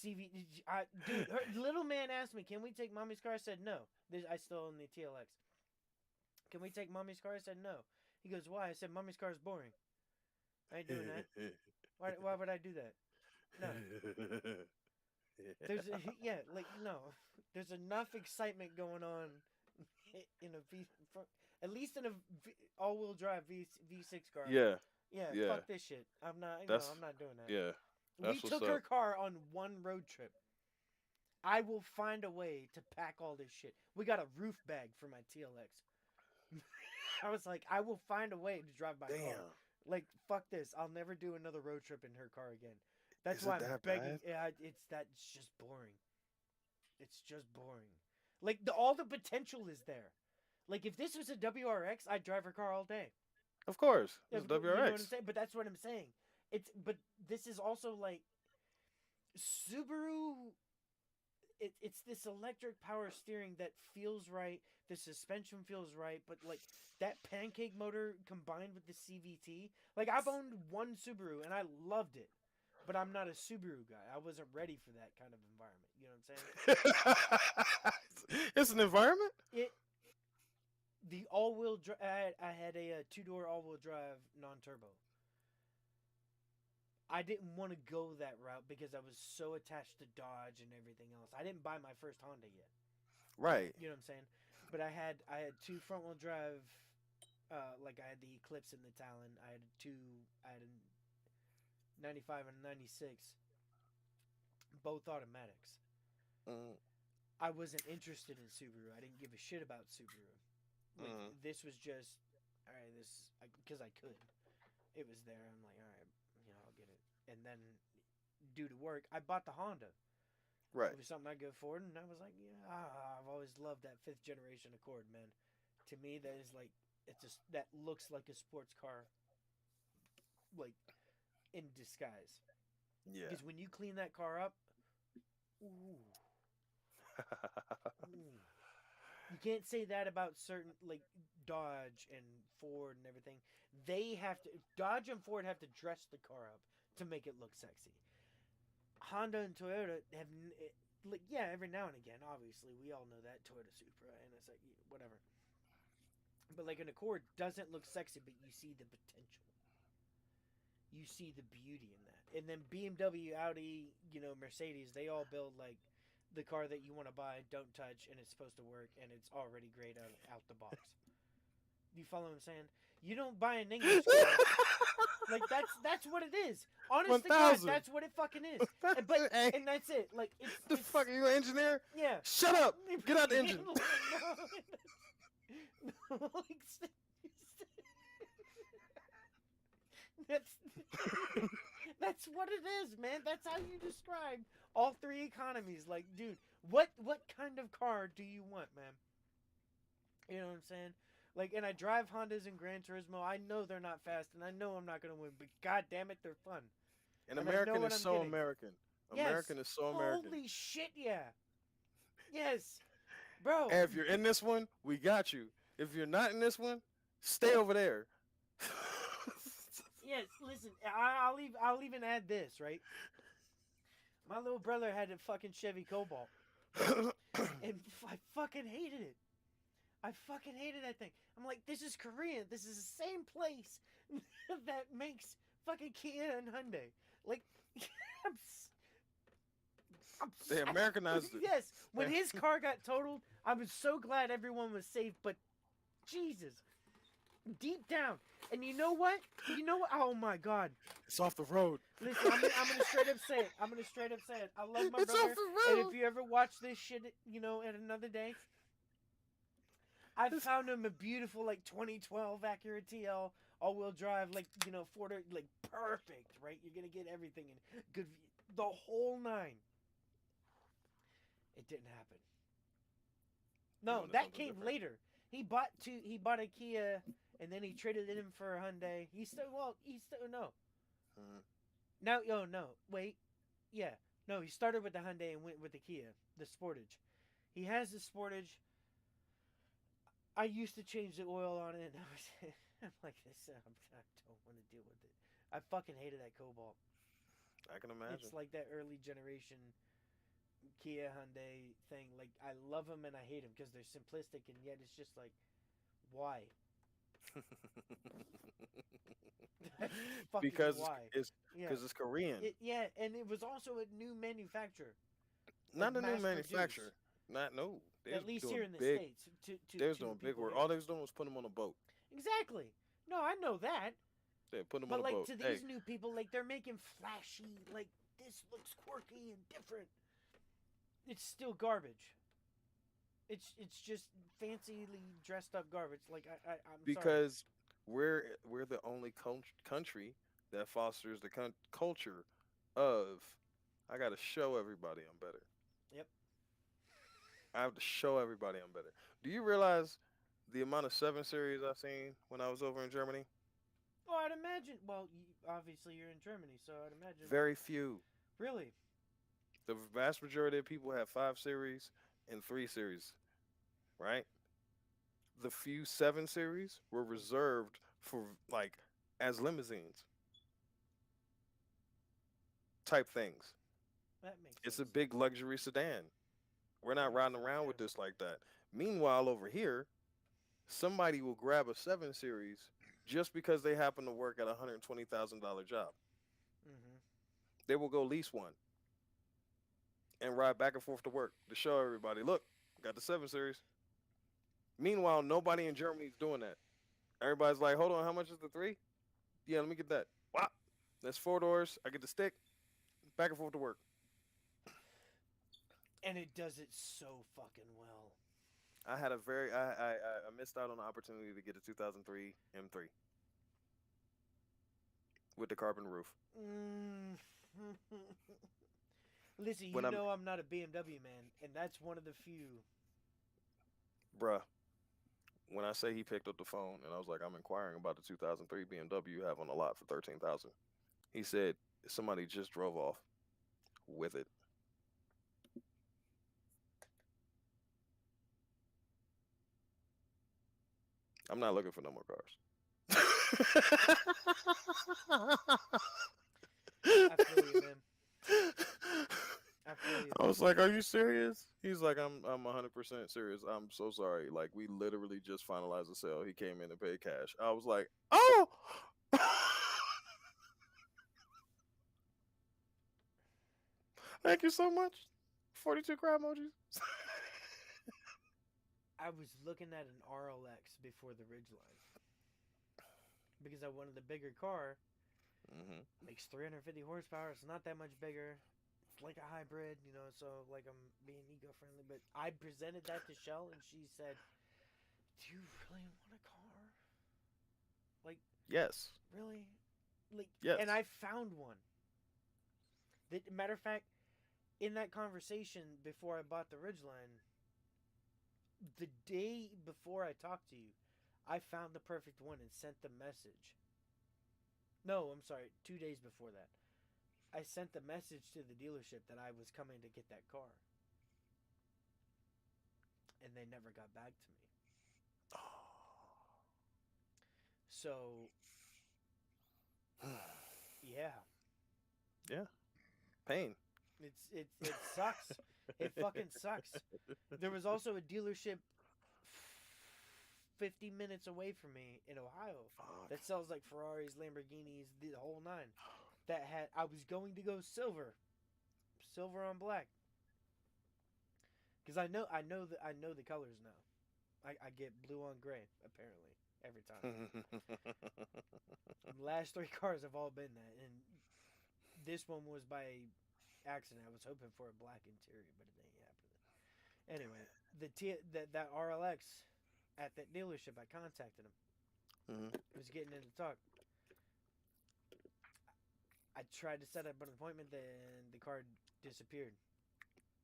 Speaker 2: Dude, her little man asked me, "Can we take mommy's car?" I said no. I still own the TLX. Can we take mommy's car? I said no. He goes, "Why?" I said, "Mommy's car is boring. I ain't doing that. Why would I do that? No. There's yeah, like no. There's enough excitement going on in a at least in a all-wheel drive V6 car.
Speaker 1: Yeah.
Speaker 2: Yeah,
Speaker 1: Yeah.
Speaker 2: fuck this shit. I'm not.
Speaker 1: That's
Speaker 2: I'm not doing that.
Speaker 1: yeah.
Speaker 2: We
Speaker 1: That's what's
Speaker 2: took
Speaker 1: up.
Speaker 2: her car on one road trip. I will find a way to pack all this shit. We got a roof bag for my TLX. I was like, I will find a way to drive my car.
Speaker 1: Damn.
Speaker 2: Like, fuck this. I'll never do another road trip in her car again. That's
Speaker 1: Is
Speaker 2: why
Speaker 1: it
Speaker 2: I'm
Speaker 1: that
Speaker 2: begging.
Speaker 1: bad?
Speaker 2: Yeah, it's just boring. It's just boring. Like all the potential is there. Like if this was a WRX, I'd drive her car all day.
Speaker 1: Of course. It's a
Speaker 2: You know what I'm
Speaker 1: WRX.
Speaker 2: saying? But that's what I'm saying. But this is also like Subaru. It's this electric power steering that feels right. The suspension feels right, but like that pancake motor combined with the CVT. Like I've owned one Subaru and I loved it, but I'm not a Subaru guy. I wasn't ready for that kind of environment. You know what I'm saying?
Speaker 1: It's an environment.
Speaker 2: It the all wheel drive. I had a, two-door all wheel drive non turbo. I didn't want to go that route because I was so attached to Dodge and everything else. I didn't buy my first Honda yet.
Speaker 1: Right.
Speaker 2: You know what I'm saying? But I had two front wheel drive. Like I had the Eclipse and the Talon. I had a 95 and a 96, both automatics.
Speaker 1: Mm,
Speaker 2: I wasn't interested in Subaru. I didn't give a shit about Subaru. Like
Speaker 1: mm,
Speaker 2: this was just all right. This because I could. It was there. I'm like, all right, I'll get it. And then due to work, I bought the Honda.
Speaker 1: right.
Speaker 2: It was something I could afford, and I was like, yeah, I've always loved that fifth generation Accord, man. To me, that is like that looks like a sports car, like in disguise.
Speaker 1: Yeah.
Speaker 2: Because when you clean that car up, ooh, ooh. You can't say that about certain like Dodge and Ford and everything. They have to Dodge and Ford have to dress the car up to make it look sexy. Honda and Toyota have like yeah, every now and again, obviously, we all know that Toyota Supra and it's like whatever. But like an Accord doesn't look sexy, but you see the potential. You see the beauty in that. And then BMW, Audi, Mercedes, they all build like the car that you want to buy, don't touch, and it's supposed to work, and it's already great out the box. You follow what I'm saying? You don't buy an English car. Like that's what it is.
Speaker 1: One
Speaker 2: Honest to God,
Speaker 1: thousand.
Speaker 2: that's what it fucking is. But
Speaker 1: Hey,
Speaker 2: and that's it. Like
Speaker 1: the fuck are you an engineer?
Speaker 2: yeah.
Speaker 1: Shut up! Get out the engine.
Speaker 2: No, like, that's that's what it is, man. That's how you describe all three economies. Like, dude, what kind of car do you want, man? You know what I'm saying? Like, and I drive Hondas and Gran Turismo. I know they're not fast, and I know I'm not gonna win, but god damn it, they're fun.
Speaker 1: An
Speaker 2: And I know
Speaker 1: American
Speaker 2: what
Speaker 1: is
Speaker 2: I'm
Speaker 1: so
Speaker 2: getting.
Speaker 1: American.
Speaker 2: Yes.
Speaker 1: American is so American.
Speaker 2: Holy shit, yeah. Yes. Bro.
Speaker 1: And if you're in this one, we got you. If you're not in this one, stay over there.
Speaker 2: Yes, listen, I'll even add this, right? My little brother had a fucking Chevy Cobalt. And I fucking hated it. I fucking hated that thing. I'm like, this is Korean. This is the same place that makes fucking Kia and Hyundai. Like, I'm,
Speaker 1: They Americanized it.
Speaker 2: yes, when his car got totaled, I was so glad everyone was safe. But Jesus, deep down, and you know what? You know what? Oh my God!
Speaker 1: It's off the road.
Speaker 2: Listen, I'm gonna straight up say it. I'm gonna straight up say it. I love my
Speaker 1: It's
Speaker 2: brother,
Speaker 1: off the
Speaker 2: and
Speaker 1: road.
Speaker 2: if you ever watch this shit, at another day, I found him a beautiful like 2012 Acura TL all-wheel drive, like Ford, like perfect, right? You're gonna get everything in good, the whole nine. It didn't happen.
Speaker 1: You
Speaker 2: No,
Speaker 1: wanted
Speaker 2: that
Speaker 1: something
Speaker 2: came
Speaker 1: different.
Speaker 2: later. He bought a Kia, and then he traded it in for a Hyundai. He still no.
Speaker 1: Mhm.
Speaker 2: No, yo, no, wait, yeah, no. He started with the Hyundai and went with the Kia, the Sportage. He has the Sportage. I used to change the oil on it, and I'm like this. I don't want to deal with it. I fucking hated that Cobalt.
Speaker 1: I can imagine.
Speaker 2: It's like that early generation Kia Hyundai thing. Like I love them and I hate them because they're simplistic, and yet it's just like, why? Fucking
Speaker 1: because
Speaker 2: why?
Speaker 1: it's
Speaker 2: Yeah,
Speaker 1: because it's Korean.
Speaker 2: yeah, and it was also a new manufacturer, like
Speaker 1: Not a new
Speaker 2: mass produced,
Speaker 1: manufacturer. Not no. They was
Speaker 2: at least
Speaker 1: doing
Speaker 2: here in the
Speaker 1: big.
Speaker 2: states.
Speaker 1: They was
Speaker 2: To
Speaker 1: doing big
Speaker 2: people
Speaker 1: work.
Speaker 2: here,
Speaker 1: All they was doing was putting them on a boat.
Speaker 2: exactly. No, I know that.
Speaker 1: They put them on
Speaker 2: But
Speaker 1: a
Speaker 2: like
Speaker 1: boat.
Speaker 2: to
Speaker 1: Hey,
Speaker 2: these new people, like they're making flashy, like this looks quirky and different. It's still garbage. It's just fancyly dressed up garbage. Like I'm sorry.
Speaker 1: because we're the only country that fosters the culture of I got to show everybody I'm better.
Speaker 2: Yep.
Speaker 1: I have to show everybody I'm better. Do you realize the amount of 7 series I seen when I was over in Germany?
Speaker 2: Oh, I'd imagine. Well, obviously you're in Germany, so I'd imagine.
Speaker 1: Very few.
Speaker 2: Really?
Speaker 1: The vast majority of people have 5 series and 3 series, right? The few 7 series were reserved for like as limousines type things.
Speaker 2: That makes
Speaker 1: It's a
Speaker 2: sense.
Speaker 1: big luxury sedan. We're
Speaker 2: That
Speaker 1: not
Speaker 2: makes
Speaker 1: riding
Speaker 2: sense.
Speaker 1: around
Speaker 2: Yeah.
Speaker 1: with this like that. Meanwhile, over here, somebody will grab a 7 series just because they happen to work at $120,000 job.
Speaker 2: Mm-hmm.
Speaker 1: They will go lease one and ride back and forth to work to show everybody, look, got the 7 series. Meanwhile, nobody in Germany is doing that. Everybody's like, hold on, how much is the three? Yeah, let me get that. Wow, that's 4 doors. I get the stick, back and forth to work.
Speaker 2: And it does it so fucking well.
Speaker 1: I had a very, I missed out on the opportunity to get a 2003 M3 with the carbon roof.
Speaker 2: Mm. Listen,
Speaker 1: When
Speaker 2: you
Speaker 1: I'm,
Speaker 2: know I'm not a BMW man, and that's one of the few.
Speaker 1: bruh, when I say he picked up the phone and I was like, I'm inquiring about the 2003 BMW you have on the lot for 13,000. He said somebody just drove off with it. I'm not looking for no more cars.
Speaker 2: I feel you, man. I feel you.
Speaker 1: I was like, "Are you serious?" He's like, I'm 100% serious. I'm so sorry. Like, we literally just finalized the sale. He came in and paid cash. I was like, "Oh, thank you so much." 42 cry emojis.
Speaker 2: I was looking at an RLX before the Ridgeline because I wanted the bigger car.
Speaker 1: Hmm.
Speaker 2: Makes 350 horsepower. It's not that much bigger. It's like a hybrid, you know. So like I'm being eco friendly. But I presented that to Shell, and she said, "Do you really want a car? Like
Speaker 1: Yes.
Speaker 2: really? Like?" And
Speaker 1: Yes.
Speaker 2: I found one. That matter of fact, in that conversation before I bought the Ridgeline, the day before I talked to you, I found the perfect one and sent the message. No, I'm sorry, 2 days before that. I sent the message to the dealership that I was coming to get that car, and they never got back to me. So, yeah,
Speaker 1: Yeah. Pain.
Speaker 2: it sucks. It fucking sucks. There was also a dealership 50 minutes away from me in Ohio
Speaker 1: Fuck.
Speaker 2: that sells like Ferraris, Lamborghinis, the whole nine. That had I was going to go silver on black, because I know the colors now. I get blue on gray apparently every time. The last three cars have all been that, and this one was by accident. I was hoping for a black interior, but it ain't happening. Anyway, that RLX at that dealership, I contacted him.
Speaker 1: Hmm.
Speaker 2: I was getting into talk. I tried to set up an appointment, then the car disappeared.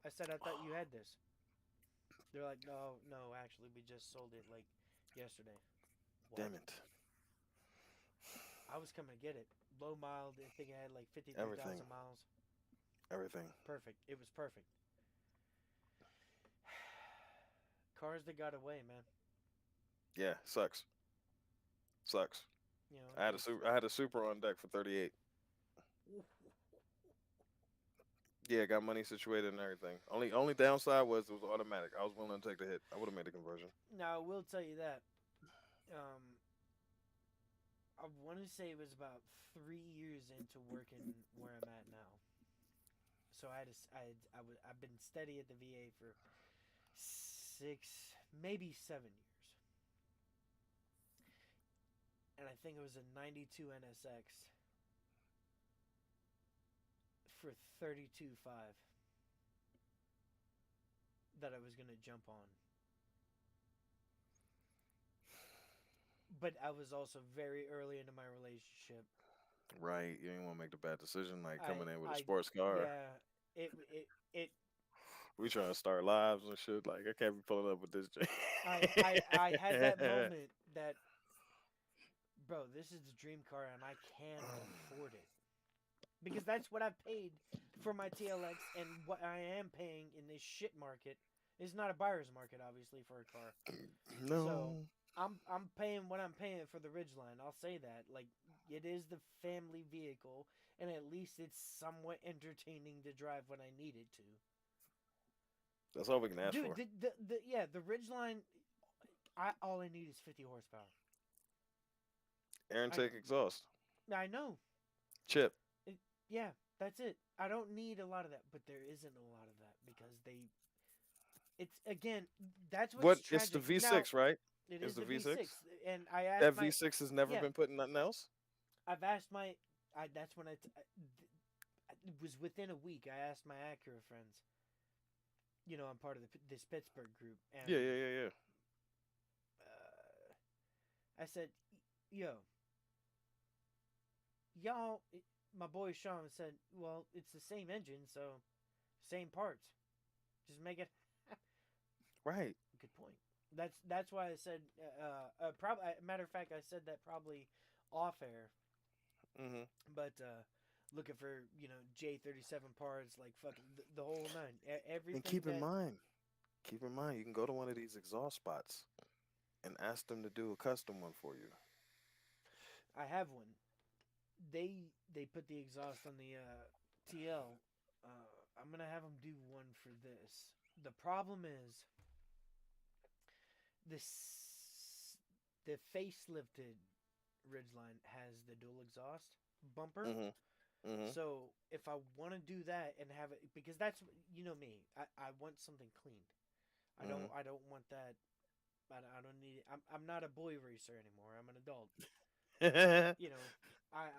Speaker 2: I said I thought you had this. They're like, no, no, actually, we just sold it like yesterday.
Speaker 1: Damn
Speaker 2: What?
Speaker 1: it.
Speaker 2: I was coming to get it. Low mild. I think I had like
Speaker 1: Everything.
Speaker 2: 53,000 miles.
Speaker 1: Everything.
Speaker 2: Perfect. It was perfect. Cars that got away, man.
Speaker 1: Yeah. Sucks. Sucks.
Speaker 2: You know,
Speaker 1: I had a
Speaker 2: it's
Speaker 1: super. I had a super on deck for 38. Yeah, got money situated and everything. Only downside was it was automatic. I was willing to take the hit. I would have made the conversion.
Speaker 2: now. I will tell you that. Um, I want to say it was about 3 years into working where I'm at now. So I had a, I've been steady at the VA for 6, maybe 7 years, and I think it was a '92 NSX for 32.5 that I was gonna jump on. But I was also very early into my relationship.
Speaker 1: Right. You didn't want to make the bad decision like coming in with a
Speaker 2: I
Speaker 1: sports car.
Speaker 2: yeah. It.
Speaker 1: We trying to start lives and shit. Like I can't be pulling up with this.
Speaker 2: I had that moment that, bro, this is the dream car and I can afford it, because that's what I've paid for my TLX, and what I am paying in this shit market is not a buyer's market, obviously, for a car. So
Speaker 1: No.
Speaker 2: I'm paying what I'm paying for the Ridgeline. I'll say that. Like, it is the family vehicle, and at least it's somewhat entertaining to drive when I need it to.
Speaker 1: That's all we can ask
Speaker 2: Dude,
Speaker 1: for.
Speaker 2: the Ridgeline, I all I need is 50 horsepower.
Speaker 1: Air
Speaker 2: I
Speaker 1: intake exhaust.
Speaker 2: I know.
Speaker 1: Chip.
Speaker 2: It, yeah, that's it. I don't need a lot of that, but there isn't a lot of that because they. It's again. That's what's
Speaker 1: What? It's the
Speaker 2: tragic. Now
Speaker 1: V6, right?
Speaker 2: it
Speaker 1: It's
Speaker 2: is
Speaker 1: the
Speaker 2: the
Speaker 1: V6.
Speaker 2: V6, and I asked
Speaker 1: That
Speaker 2: my
Speaker 1: V6 has never
Speaker 2: yeah.
Speaker 1: been put in nothing else.
Speaker 2: I've asked my. I that's when it was within a week. I asked my Acura friends. You know, I'm part of this Pittsburgh group,
Speaker 1: Yeah,
Speaker 2: and
Speaker 1: yeah, yeah, yeah.
Speaker 2: uh, I said, "Yo, y'all." My boy Sean said, "Well, it's the same engine, so same parts. Just make it."
Speaker 1: Right.
Speaker 2: Good point. That's why I said. Probably. Matter of fact, I said that probably off air,
Speaker 1: Hmm.
Speaker 2: but looking for J37 parts, like fucking the whole nine,
Speaker 1: And
Speaker 2: everything that.
Speaker 1: keep in mind, you can go to one of these exhaust spots and ask them to do a custom one for you.
Speaker 2: I have one. They put the exhaust on the TL. I'm gonna have them do one for this. The problem is this the facelifted Ridgeline has the dual exhaust bumper.
Speaker 1: Mhm. Mhm.
Speaker 2: So if I want to do that and have it, because that's, you know me, I want something clean.
Speaker 1: Mhm.
Speaker 2: I don't want that. I don't need it. I'm not a boy racer anymore. I'm an adult. You know,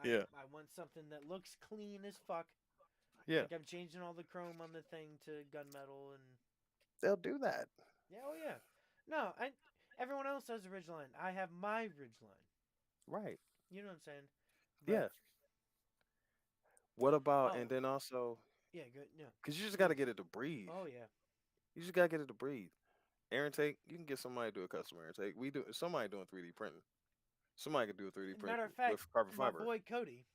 Speaker 1: Yeah.
Speaker 2: I want something that looks clean as fuck.
Speaker 1: Yeah.
Speaker 2: Like I'm changing all the chrome on the thing to gunmetal and
Speaker 1: They'll do that.
Speaker 2: yeah, oh yeah. No, I everyone else has a Ridgeline. I have my Ridgeline.
Speaker 1: Right.
Speaker 2: You know what I'm saying? But
Speaker 1: Yeah. What about,
Speaker 2: oh
Speaker 1: and then also,
Speaker 2: yeah, good. Yeah,
Speaker 1: because you just got to
Speaker 2: please.
Speaker 1: get it to breathe.
Speaker 2: Oh yeah.
Speaker 1: You just got to get it to breathe. Air intake, you can get somebody to do a custom air intake. We do somebody doing 3D printing. Somebody could do a 3D print
Speaker 2: Matter of fact,
Speaker 1: with carbon
Speaker 2: my
Speaker 1: fiber.
Speaker 2: boy Cody,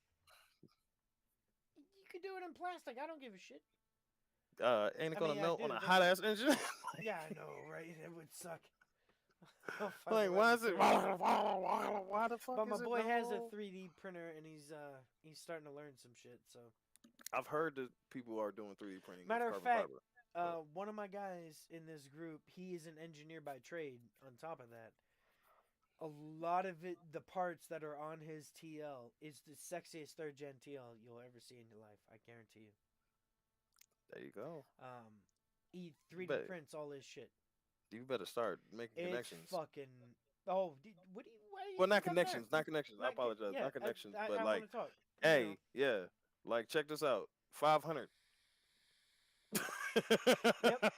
Speaker 2: you could do it in plastic. I don't give a shit.
Speaker 1: Ain't it
Speaker 2: I
Speaker 1: gonna
Speaker 2: mean, I
Speaker 1: melt on
Speaker 2: do.
Speaker 1: a
Speaker 2: Don't
Speaker 1: hot
Speaker 2: get.
Speaker 1: ass engine?
Speaker 2: Yeah, I know, right? It would suck. I'll find the
Speaker 1: Like,
Speaker 2: right
Speaker 1: why is it?
Speaker 2: material.
Speaker 1: Why the fuck
Speaker 2: But my
Speaker 1: is it
Speaker 2: boy has a
Speaker 1: no?
Speaker 2: 3D printer and he's starting to learn some shit. So
Speaker 1: I've heard that people are doing 3D printing with
Speaker 2: matter of
Speaker 1: carbon
Speaker 2: fact,
Speaker 1: fiber. But
Speaker 2: one of my guys in this group, he is an engineer by trade. On top of that, a lot of it, the parts that are on his TL, is the sexiest third gen TL you'll ever see in your life. I guarantee you.
Speaker 1: there you go.
Speaker 2: He
Speaker 1: You
Speaker 2: 3D
Speaker 1: better
Speaker 2: prints all his shit.
Speaker 1: you better start making
Speaker 2: It's
Speaker 1: connections.
Speaker 2: fucking. Oh, what do you? Why do you
Speaker 1: Well, not
Speaker 2: think I'm there?
Speaker 1: connections, not connections. I
Speaker 2: Not
Speaker 1: apologize,
Speaker 2: yeah.
Speaker 1: not connections. But
Speaker 2: I want
Speaker 1: like,
Speaker 2: to talk. You know.
Speaker 1: hey, yeah, like check this out. 500.
Speaker 2: Yep.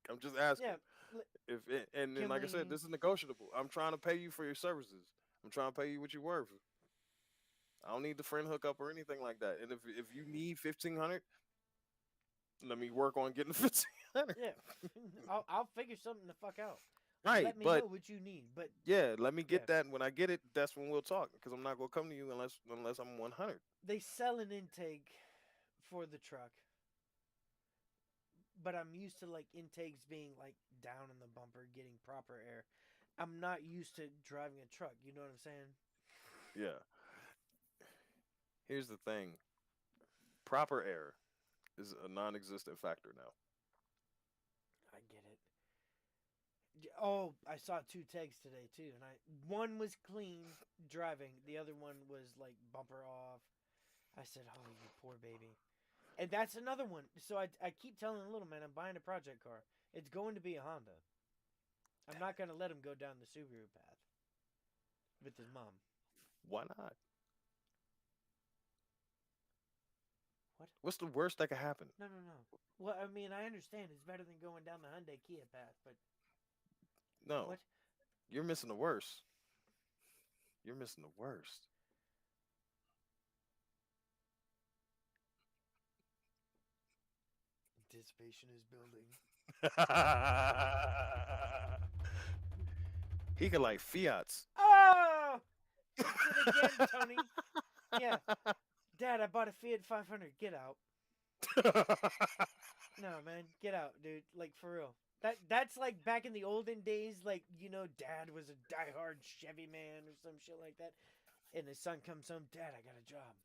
Speaker 1: I'm just
Speaker 2: Yeah.
Speaker 1: asking. If it, and then,
Speaker 2: Can
Speaker 1: like I said,
Speaker 2: we?
Speaker 1: this is negotiable. I'm trying to pay you for your services. I'm trying to pay you what you're worth. I don't need the friend hookup or anything like that. And if you need 1,500, let me work on getting 1,500.
Speaker 2: Yeah. I'll figure something the fuck out.
Speaker 1: Right,
Speaker 2: Let me
Speaker 1: but
Speaker 2: know what you need. But
Speaker 1: yeah, let me
Speaker 2: yeah,
Speaker 1: get that. When I get it, that's when we'll talk. Because I'm not gonna come to you unless I'm 100.
Speaker 2: they sell an intake for the truck, but I'm used to like intakes being like down in the bumper, getting proper air. I'm not used to driving a truck. You know what I'm saying?
Speaker 1: Yeah. Here's the thing. Proper air is a non-existent factor now.
Speaker 2: I get it. Oh, I saw two tags today too, and one was clean driving, the other one was like bumper off. I said, "Oh, you poor baby." And that's another one. So I keep telling the little man I'm buying a project car. It's going to be a Honda. I'm not going to let him go down the Subaru path with his mom.
Speaker 1: Why not?
Speaker 2: What?
Speaker 1: What's the worst that could happen?
Speaker 2: No, no, no. Well, I mean, I understand it's better than going down the Hyundai Kia path, but
Speaker 1: No,
Speaker 2: what?
Speaker 1: you're missing the worst. You're missing the worst.
Speaker 2: Anticipation is building.
Speaker 1: He could like Fiats.
Speaker 2: Oh! Fix it again, Tony. Yeah. Dad, I bought a Fiat 500. Get out. No, man, get out, dude. Like for real. That's like back in the olden days. Like Dad was a diehard Chevy man or some shit like that, and his son comes home. Dad, I got a job.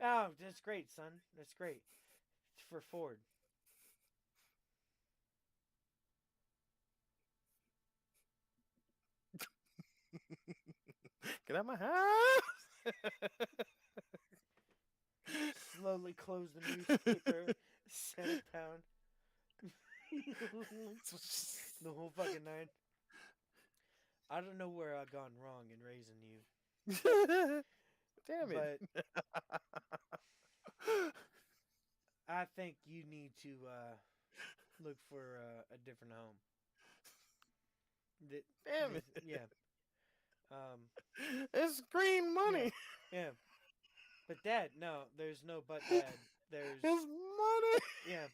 Speaker 2: Oh, that's great, son. That's great. It's for Ford.
Speaker 1: Get out my house.
Speaker 2: Slowly close the newspaper, set it down. The whole fucking nine. I don't know where I've gone wrong in raising you,
Speaker 1: Damn it.
Speaker 2: but I think you need to look for a different home.
Speaker 1: Damn it.
Speaker 2: Yeah. Um.
Speaker 1: It's green
Speaker 2: Yeah.
Speaker 1: money.
Speaker 2: Yeah. But Dad, no, there's no but Dad. There's
Speaker 1: It's money.
Speaker 2: yeah,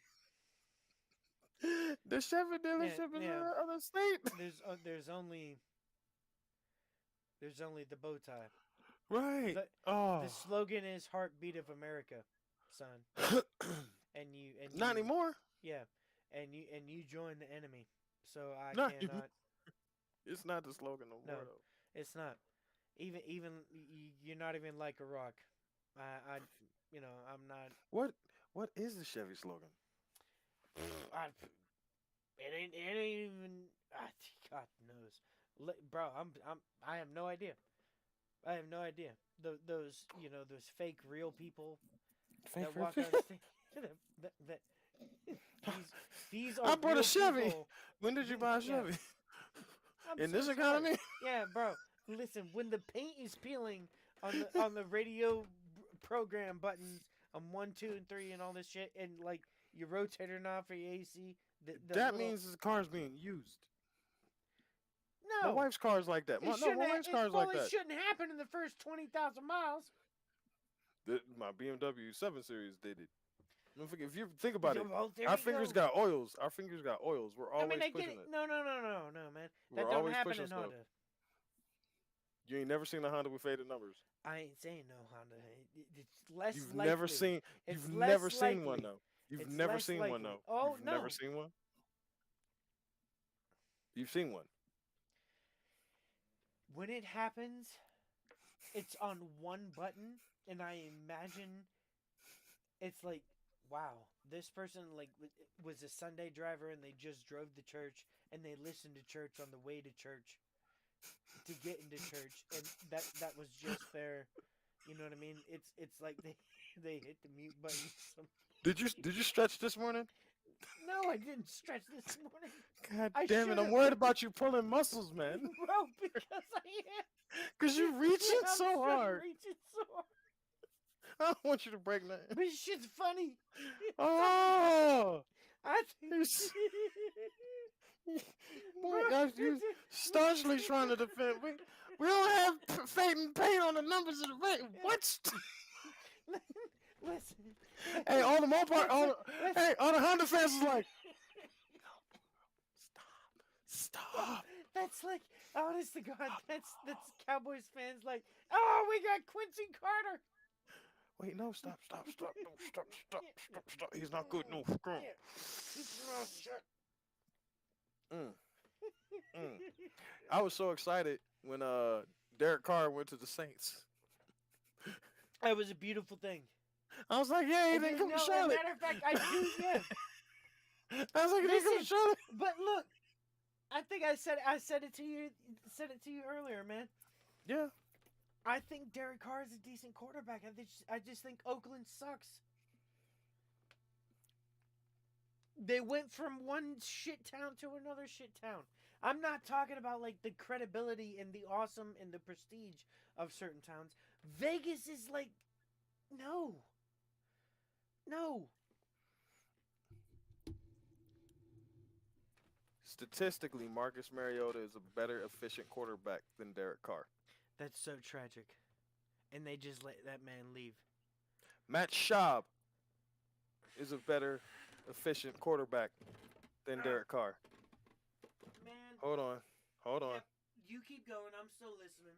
Speaker 1: The Chevy
Speaker 2: yeah,
Speaker 1: dealership is in
Speaker 2: yeah.
Speaker 1: the other state.
Speaker 2: There's only the bow tie.
Speaker 1: Right.
Speaker 2: the The
Speaker 1: Oh.
Speaker 2: slogan is "Heartbeat of America," son. And
Speaker 1: Not
Speaker 2: you
Speaker 1: anymore.
Speaker 2: yeah, and you join the enemy. So I
Speaker 1: Not anymore.
Speaker 2: cannot.
Speaker 1: It's not the slogan no
Speaker 2: No,
Speaker 1: more though.
Speaker 2: it's not. You're not even like a rock. I I'm not.
Speaker 1: What what is the Chevy slogan?
Speaker 2: I, it ain't even. God knows, bro. I have no idea. I have no idea. Those those fake real people
Speaker 1: Fake
Speaker 2: that
Speaker 1: for
Speaker 2: walk on stage. that these these are
Speaker 1: I bought a
Speaker 2: real
Speaker 1: Chevy.
Speaker 2: people.
Speaker 1: When did you buy a
Speaker 2: Yeah,
Speaker 1: Chevy?
Speaker 2: I'm
Speaker 1: In
Speaker 2: so
Speaker 1: this
Speaker 2: sorry.
Speaker 1: economy?
Speaker 2: Yeah, bro. Listen, when the paint is peeling on the radio program buttons on 1, 2, and 3 and all this shit, and like your rotator knob for your AC, the
Speaker 1: That
Speaker 2: little
Speaker 1: means the car's being used. My
Speaker 2: no,
Speaker 1: wife's car is like that.
Speaker 2: it
Speaker 1: No,
Speaker 2: shouldn't.
Speaker 1: my wife's car is
Speaker 2: Well,
Speaker 1: like
Speaker 2: it
Speaker 1: that.
Speaker 2: shouldn't happen in the first 20,000 miles.
Speaker 1: My BMW 7 Series did it. If you think about it,
Speaker 2: Well, there
Speaker 1: our
Speaker 2: you
Speaker 1: fingers
Speaker 2: go.
Speaker 1: got oils. Our fingers got oils. We're
Speaker 2: I mean,
Speaker 1: always
Speaker 2: I get
Speaker 1: pushing
Speaker 2: it.
Speaker 1: it.
Speaker 2: No, man. That
Speaker 1: We're
Speaker 2: don't
Speaker 1: always
Speaker 2: happen
Speaker 1: pushing
Speaker 2: in
Speaker 1: stuff.
Speaker 2: Honda.
Speaker 1: You ain't never seen a Honda with faded numbers.
Speaker 2: I ain't saying no Honda. It's less
Speaker 1: You've never
Speaker 2: likely.
Speaker 1: seen.
Speaker 2: It's
Speaker 1: You've never
Speaker 2: less
Speaker 1: seen one
Speaker 2: likely.
Speaker 1: though. You've
Speaker 2: It's
Speaker 1: never
Speaker 2: less
Speaker 1: seen one
Speaker 2: likely.
Speaker 1: though.
Speaker 2: Oh
Speaker 1: You've never
Speaker 2: no!
Speaker 1: seen one. You've seen one.
Speaker 2: When it happens, it's on one button, and I imagine it's like, wow, this person like was a Sunday driver, and they just drove to church, and they listened to church on the way to church to get into church, and that was just their, you know what I mean? It's like they they hit the mute button.
Speaker 1: Did you stretch this morning?
Speaker 2: No, I didn't stretch this morning.
Speaker 1: God
Speaker 2: I
Speaker 1: damn it!
Speaker 2: should
Speaker 1: I'm
Speaker 2: have,
Speaker 1: worried about you pulling muscles, man.
Speaker 2: bro, because I am.
Speaker 1: Cause you're reaching
Speaker 2: I'm
Speaker 1: so hard.
Speaker 2: reaching so hard.
Speaker 1: I don't want you to break nothing.
Speaker 2: But shit's funny.
Speaker 1: Oh,
Speaker 2: I think.
Speaker 1: he's, boy,
Speaker 2: Bro,
Speaker 1: guys, you staunchly trying to defend. We don't have fate and pain on the numbers of the rate. What?
Speaker 2: Listen.
Speaker 1: Hey, all the Mopar, hey, all the Honda fans is like, stop.
Speaker 2: That's like, honest to God, that's Cowboys fans like, oh, we got Quincy Carter.
Speaker 1: Wait, no, stop, no, stop. He's not good, no, go. Mm, mm. I was so excited when Derek Carr went to the Saints.
Speaker 2: That was a beautiful thing.
Speaker 1: I was like, yeah, he didn't come to Charlotte.
Speaker 2: Matter of fact, I do, yeah.
Speaker 1: I was like, he didn't come to Charlotte.
Speaker 2: But look, I think I said it to you earlier, man.
Speaker 1: Yeah.
Speaker 2: I think Derek Carr is a decent quarterback. I just think Oakland sucks. They went from one shit town to another shit town. I'm not talking about like the credibility and the awesome and the prestige of certain towns. Vegas is like, no.
Speaker 1: Statistically, Marcus Mariota is a better efficient quarterback than Derek Carr.
Speaker 2: That's so tragic. And they just let that man leave.
Speaker 1: Matt Schaub is a better efficient quarterback than Derek Carr.
Speaker 2: Man.
Speaker 1: Hold on.
Speaker 2: Yep, you keep going. I'm still listening.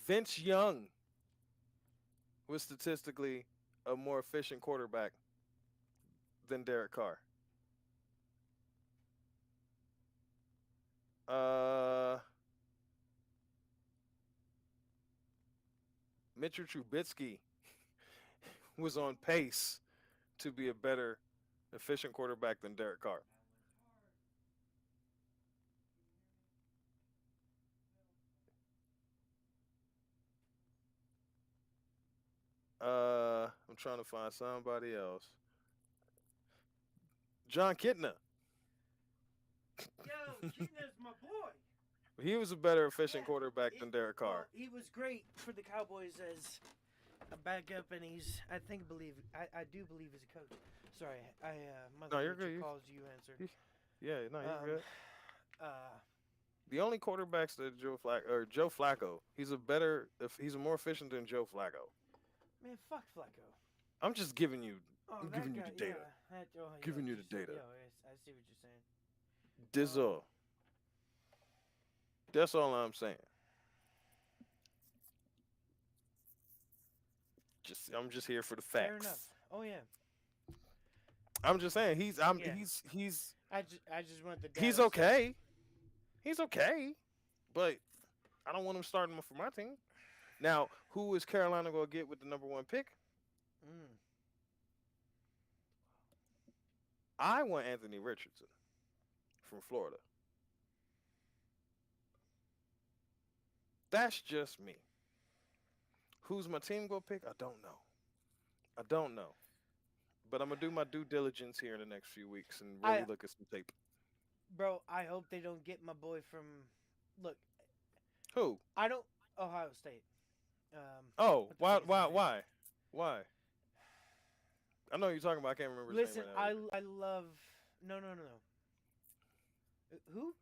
Speaker 1: Vince Young was statistically a more efficient quarterback than Derek Carr. Mitchell Trubisky was on pace to be a better efficient quarterback than Derek Carr. I'm trying to find somebody else. John Kitna.
Speaker 2: Yo, Kitna's my boy.
Speaker 1: He was a better efficient quarterback than Derek Carr.
Speaker 2: Well, he was great for the Cowboys as a backup, and I do believe he's a coach. Sorry, Mother
Speaker 1: No, you're
Speaker 2: Nature
Speaker 1: good.
Speaker 2: calls you answered.
Speaker 1: Yeah, no, you're good.
Speaker 2: Uh,
Speaker 1: The only quarterbacks that Joe Flacco, he's a more efficient than Joe Flacco.
Speaker 2: man, fuck Flacco.
Speaker 1: I'm just giving you
Speaker 2: Oh,
Speaker 1: I'm
Speaker 2: that
Speaker 1: giving you
Speaker 2: guy,
Speaker 1: the data. Giving you the data.
Speaker 2: I see what you're saying.
Speaker 1: Dizzle. That's all I'm saying. I'm just here for the facts.
Speaker 2: Fair enough. Oh yeah.
Speaker 1: I'm just saying
Speaker 2: Yeah.
Speaker 1: he's
Speaker 2: I just want the data
Speaker 1: he's
Speaker 2: set.
Speaker 1: okay. He's okay, but I don't want him starting for my team. Now, who is Carolina going to get with the number one pick?
Speaker 2: Mm.
Speaker 1: I want Anthony Richardson from Florida. That's just me. Who's my team going to pick? I don't know. I don't know. But I'm going to do my due diligence here in the next few weeks and really
Speaker 2: I,
Speaker 1: look at some tape.
Speaker 2: bro, I hope they don't get my boy from. Look,
Speaker 1: Who?
Speaker 2: I don't. Ohio State.
Speaker 1: Oh,
Speaker 2: What the
Speaker 1: why,
Speaker 2: fuck is his
Speaker 1: why,
Speaker 2: name?
Speaker 1: why, why? I know who you're talking about. I can't remember his name
Speaker 2: Listen,
Speaker 1: right now either.
Speaker 2: I love. No, no, no, no. Who?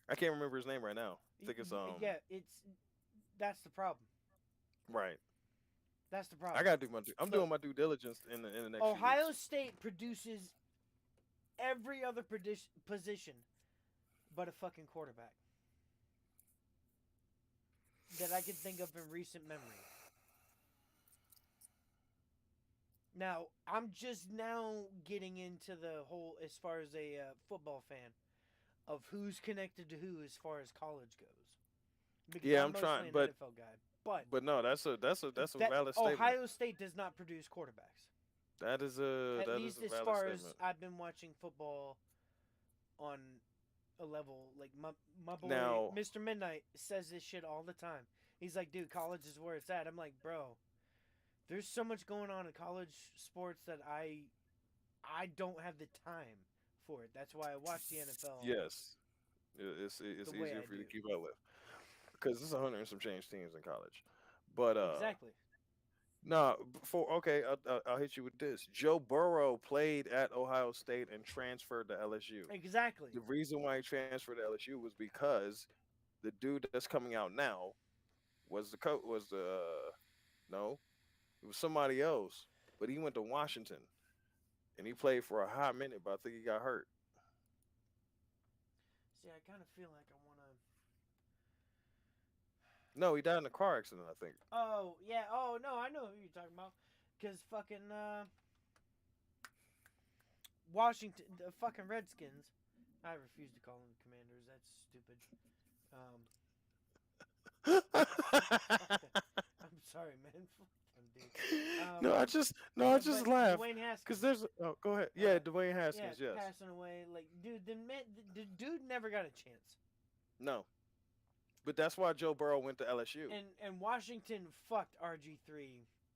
Speaker 1: I can't remember his name right now. I think it's
Speaker 2: Yeah, it's that's the problem.
Speaker 1: right.
Speaker 2: That's the
Speaker 1: I
Speaker 2: problem.
Speaker 1: gotta do my. I'm
Speaker 2: Look,
Speaker 1: doing my due diligence in the next few
Speaker 2: Ohio
Speaker 1: weeks.
Speaker 2: State produces every other position but a fucking quarterback that I can think of in recent memory. Now, I'm just now getting into the whole as far as a football fan of who's connected to who as far as college goes. Because
Speaker 1: Yeah,
Speaker 2: I'm
Speaker 1: I'm
Speaker 2: mostly
Speaker 1: trying,
Speaker 2: an NFL guy. But
Speaker 1: but no, that's a
Speaker 2: that
Speaker 1: valid statement.
Speaker 2: Ohio State does not produce quarterbacks. At
Speaker 1: That is
Speaker 2: least
Speaker 1: a
Speaker 2: as
Speaker 1: valid
Speaker 2: far as
Speaker 1: statement.
Speaker 2: I've been watching football on a level like my boy
Speaker 1: Now,
Speaker 2: Mr. Midnight says this shit all the time. He's like, dude, college is where it's at. I'm like, bro, there's so much going on in college sports that I don't have the time for it. That's why I watch the NFL
Speaker 1: yes,
Speaker 2: the
Speaker 1: it's
Speaker 2: way
Speaker 1: easier
Speaker 2: I
Speaker 1: for you
Speaker 2: do.
Speaker 1: to keep up with because there's 100 and some change teams in college. But
Speaker 2: Exactly.
Speaker 1: no, before okay, I'll hit you with this. Joe Burrow played at Ohio State and transferred to LSU.
Speaker 2: Exactly.
Speaker 1: The reason why he transferred to LSU was because the dude that's coming out now was the coach was the no, it was somebody else, but he went to Washington and he played for a hot minute, but I think he got hurt.
Speaker 2: See, I kind of feel like I want to.
Speaker 1: No, he died in a car accident, I think.
Speaker 2: Oh yeah. Oh no, I know who you're talking about. Cause fucking Washington, the fucking Redskins. I refuse to call them the Commanders. That's stupid. Um, I'm sorry, man. Fuck them, dude.
Speaker 1: No, I just
Speaker 2: But
Speaker 1: laugh
Speaker 2: Dwayne
Speaker 1: because
Speaker 2: Haskins.
Speaker 1: there's oh go ahead. Yeah,
Speaker 2: Uh,
Speaker 1: Dwayne
Speaker 2: yeah,
Speaker 1: Haskins, yes.
Speaker 2: passing away. Like, dude, the dude never got a chance.
Speaker 1: No. But that's why Joe Burrow went to LSU.
Speaker 2: And Washington fucked RG3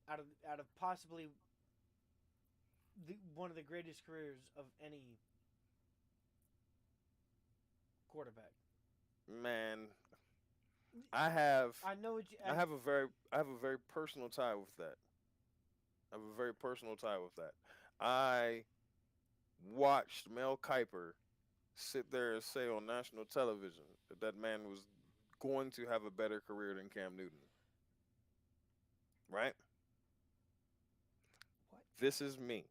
Speaker 2: out of possibly one of the greatest careers of any quarterback.
Speaker 1: Man, I have
Speaker 2: I know what you.
Speaker 1: I have a very personal tie with that. I have a very personal tie with that. I watched Mel Kiper sit there and say on national television that that man was going to have a better career than Cam Newton. Right?
Speaker 2: What?
Speaker 1: This is me.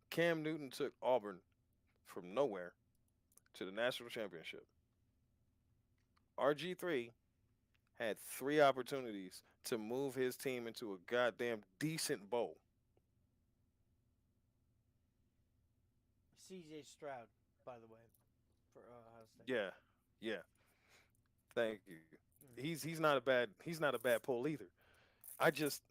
Speaker 1: Cam Newton took Auburn from nowhere to the national championship. RG3 had three opportunities to move his team into a goddamn decent bowl.
Speaker 2: CJ Stroud, by the way, for Ohio State.
Speaker 1: Yeah, yeah. Thank you.
Speaker 2: Mm.
Speaker 1: He's not a bad pull either. I just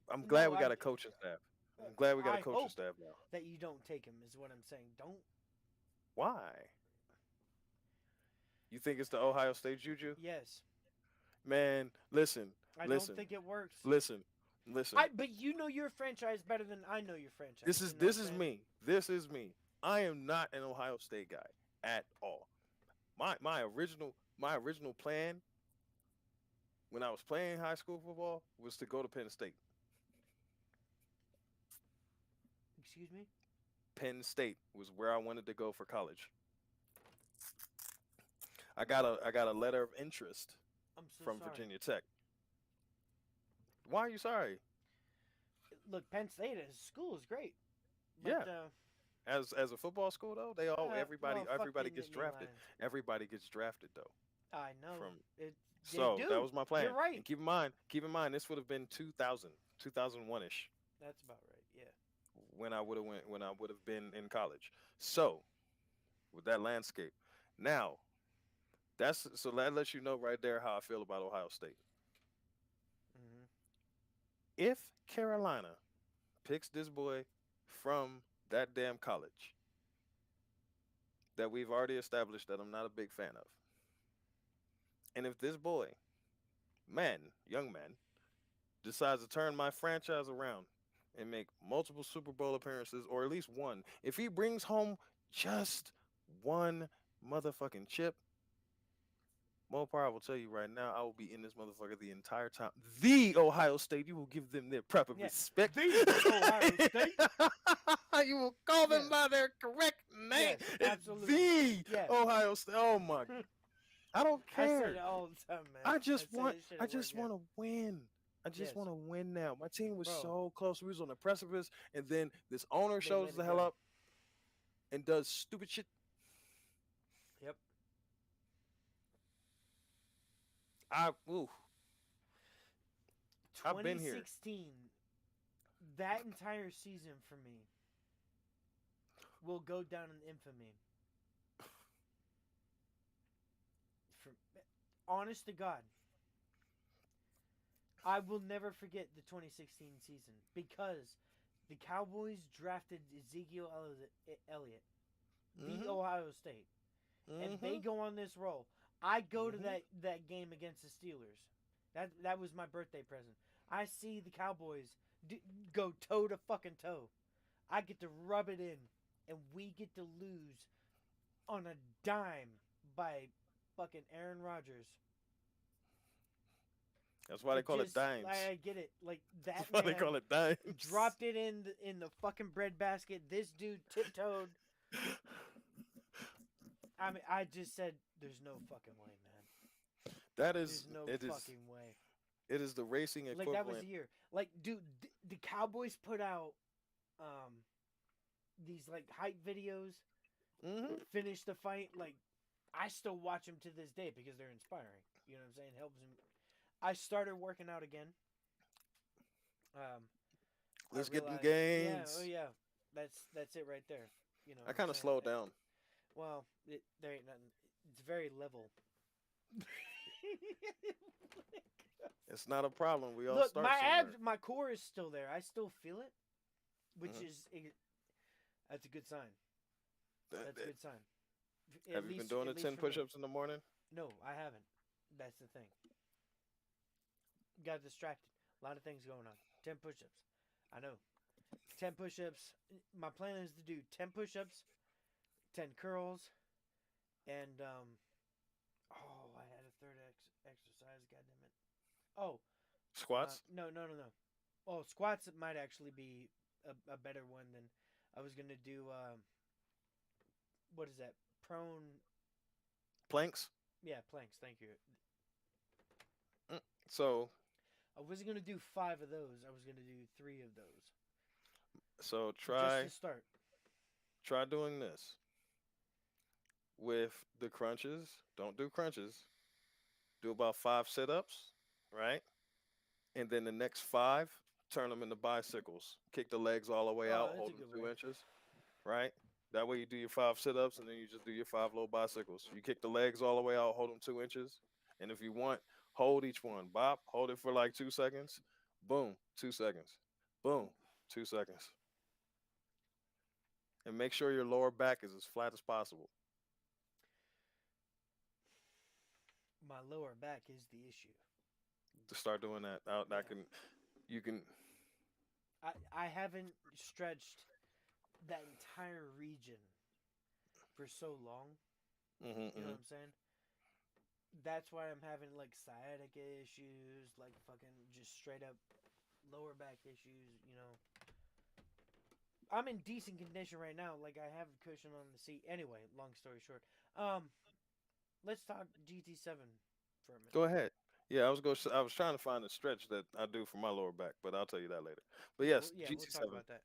Speaker 1: I'm glad
Speaker 2: No,
Speaker 1: we got a coaching staff. I'm glad we got a
Speaker 2: I
Speaker 1: coaching
Speaker 2: hope
Speaker 1: staff now.
Speaker 2: that you don't take him. Is what I'm saying. Don't.
Speaker 1: Why? You think it's the Ohio State juju?
Speaker 2: Yes,
Speaker 1: Man, listen,
Speaker 2: I don't
Speaker 1: listen,
Speaker 2: think it works.
Speaker 1: listen, listen.
Speaker 2: But you know your franchise better than I know your franchise.
Speaker 1: This is
Speaker 2: You know what I'm
Speaker 1: this is
Speaker 2: saying?
Speaker 1: me. This is me. I am not an Ohio State guy at all. My original plan when I was playing high school football was to go to Penn State.
Speaker 2: Excuse me.
Speaker 1: Penn State was where I wanted to go for college. I got a letter of interest
Speaker 2: I'm so
Speaker 1: from
Speaker 2: sorry.
Speaker 1: Virginia Tech. Why are you sorry?
Speaker 2: Look, Penn State as a school is great, but
Speaker 1: Yeah, as a football school though,
Speaker 2: well, fuck the
Speaker 1: everybody gets
Speaker 2: Nittany
Speaker 1: drafted.
Speaker 2: Lions.
Speaker 1: Everybody gets drafted though.
Speaker 2: I know
Speaker 1: From
Speaker 2: it. They
Speaker 1: so that
Speaker 2: do.
Speaker 1: was my
Speaker 2: You're
Speaker 1: plan.
Speaker 2: right.
Speaker 1: And keep in mind, this would have been 2000, 2001ish
Speaker 2: That's about right. Yeah.
Speaker 1: when I would have been in college. So with that landscape. Now, that's so that lets you know right there how I feel about Ohio State.
Speaker 2: Mm-hmm.
Speaker 1: If Carolina picks this boy from that damn college that we've already established that I'm not a big fan of, and if this boy, young man, decides to turn my franchise around and make multiple Super Bowl appearances, or at least one, if he brings home just one motherfucking chip, Mopar, I will tell you right now, I will be in this motherfucker the entire time. The Ohio State, you will give them their proper
Speaker 2: Yeah,
Speaker 1: respect.
Speaker 2: the Ohio State.
Speaker 1: You will call them
Speaker 2: Yes,
Speaker 1: by their correct name.
Speaker 2: yes,
Speaker 1: It's
Speaker 2: absolutely.
Speaker 1: the
Speaker 2: Yes.
Speaker 1: Ohio State. Oh my! I don't
Speaker 2: I said
Speaker 1: care.
Speaker 2: it all the time, man.
Speaker 1: I
Speaker 2: I
Speaker 1: just
Speaker 2: said
Speaker 1: want.
Speaker 2: this shit
Speaker 1: I
Speaker 2: at work.
Speaker 1: just
Speaker 2: Yeah.
Speaker 1: want to win. I just
Speaker 2: Yes,
Speaker 1: want to win now. My team was
Speaker 2: bro.
Speaker 1: so close. We was on the precipice, and then this owner
Speaker 2: They
Speaker 1: shows
Speaker 2: let
Speaker 1: the
Speaker 2: it
Speaker 1: hell
Speaker 2: go.
Speaker 1: up and does stupid shit.
Speaker 2: Yep.
Speaker 1: Ooh, I've been here.
Speaker 2: 2016. That entire season for me will go down in infamy. For honest to God, I will never forget the 2016 season because the Cowboys drafted Ezekiel Elliott, the
Speaker 1: Mm-hmm.
Speaker 2: Ohio State, and they
Speaker 1: Mm-hmm.
Speaker 2: go on this roll. I go to
Speaker 1: Mm-hmm.
Speaker 2: that game against the Steelers. That was my birthday present. I see the Cowboys go toe to fucking toe. I get to rub it in, and we get to lose on a dime by fucking Aaron Rodgers.
Speaker 1: That's why they
Speaker 2: It
Speaker 1: call it
Speaker 2: just
Speaker 1: dimes.
Speaker 2: I get it. Like
Speaker 1: That's
Speaker 2: that
Speaker 1: why they
Speaker 2: man
Speaker 1: call it dimes.
Speaker 2: dropped it in the fucking bread basket. This dude tiptoed. I mean, I just said, "There's no fucking way, man.
Speaker 1: That is
Speaker 2: There's no
Speaker 1: it is
Speaker 2: fucking way."
Speaker 1: it is the racing
Speaker 2: Like that was
Speaker 1: equivalent.
Speaker 2: the year. Like, dude, the Cowboys put out these like hype videos.
Speaker 1: Mm-hmm.
Speaker 2: Finish the fight. Like, I still watch them to this day because they're inspiring. You know what I'm saying? It helps me. I started working out again. Um, I
Speaker 1: Let's get them
Speaker 2: realized, yeah, oh
Speaker 1: gains.
Speaker 2: yeah, that's it right there. You know
Speaker 1: I
Speaker 2: what I'm
Speaker 1: kind of
Speaker 2: saying?
Speaker 1: slowed down.
Speaker 2: Well, there ain't nothing. It's very level.
Speaker 1: It's not a problem. We all
Speaker 2: Look,
Speaker 1: start
Speaker 2: my
Speaker 1: somewhere.
Speaker 2: abs, my core is still there. I still feel it, which
Speaker 1: Mhm.
Speaker 2: is that's a good sign.
Speaker 1: That-
Speaker 2: That's a
Speaker 1: that-
Speaker 2: good sign.
Speaker 1: Have you been doing the
Speaker 2: At least
Speaker 1: 10
Speaker 2: for me.
Speaker 1: push-ups in the morning?
Speaker 2: No, I haven't. That's the thing. Got distracted. A lot of things going on. 10 push-ups. I know. 10 push-ups. My plan is to do 10 push-ups, 10 curls, and oh, I had a third exercise. God damn it. Oh,
Speaker 1: Squats?
Speaker 2: no, no, no, no. Oh, squats might actually be a better one than I was gonna do. What is that? Prone.
Speaker 1: Planks?
Speaker 2: Yeah, planks. Thank you.
Speaker 1: Mm. So,
Speaker 2: I wasn't gonna do 5 of those. I was gonna do 3 of those
Speaker 1: so
Speaker 2: just to
Speaker 1: try
Speaker 2: start.
Speaker 1: try doing this with the crunches. Don't do crunches. Do about 5 sit-ups, right? And then the next 5, turn them into bicycles. Kick the legs all the way
Speaker 2: Oh,
Speaker 1: out,
Speaker 2: that's a
Speaker 1: hold them
Speaker 2: good way.
Speaker 1: 2 inches, right? That way you do your 5 sit-ups and then you just do your 5 low bicycles. You kick the legs all the way out, hold them 2 inches. And if you want, hold each one. Bop, hold it for like 2 seconds. Boom, 2 seconds. Boom, 2 seconds. And make sure your lower back is as flat as possible.
Speaker 2: My lower back is the issue.
Speaker 1: To start doing that, I
Speaker 2: Yeah,
Speaker 1: can, you can.
Speaker 2: I haven't stretched that entire region for so long.
Speaker 1: Hmm,
Speaker 2: You know
Speaker 1: hmm.
Speaker 2: what I'm saying? That's why I'm having like sciatica issues, like fucking just straight up lower back issues. You know, I'm in decent condition right now. Like I have a cushion on the seat. Anyway, long story short, um, let's talk GT7 for a minute.
Speaker 1: Go ahead. Yeah, I was trying to find a stretch that I do for my lower back, but I'll tell you that later. But yes,
Speaker 2: Yeah, we'll talk
Speaker 1: GT7.
Speaker 2: about that.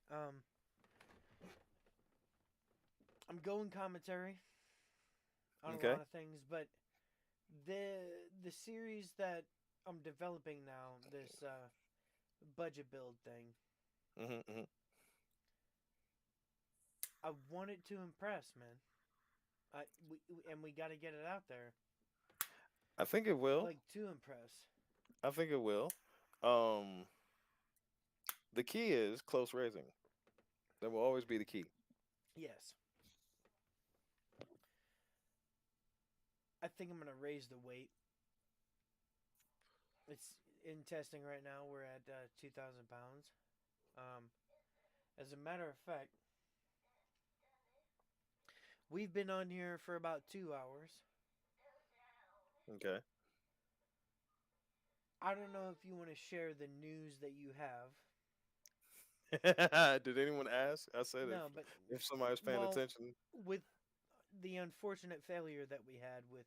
Speaker 2: I'm going commentary on a
Speaker 1: Okay.
Speaker 2: lot of things, but the series that I'm developing now, this budget build thing,
Speaker 1: Hmm, hmm.
Speaker 2: I want it to impress, man. And we got to get it out there,
Speaker 1: I think it will.
Speaker 2: like to impress.
Speaker 1: I think it will. Um, the key is close raising. That will always be the key.
Speaker 2: Yes, I think I'm gonna raise the weight. It's in testing right now. We're at 2,000 pounds. Um, as a matter of fact, we've been on here for about 2 hours.
Speaker 1: Okay.
Speaker 2: I don't know if you want to share the news that you have.
Speaker 1: Did anyone ask? I said
Speaker 2: No, but
Speaker 1: if somebody's paying
Speaker 2: well,
Speaker 1: attention,
Speaker 2: with the unfortunate failure that we had with,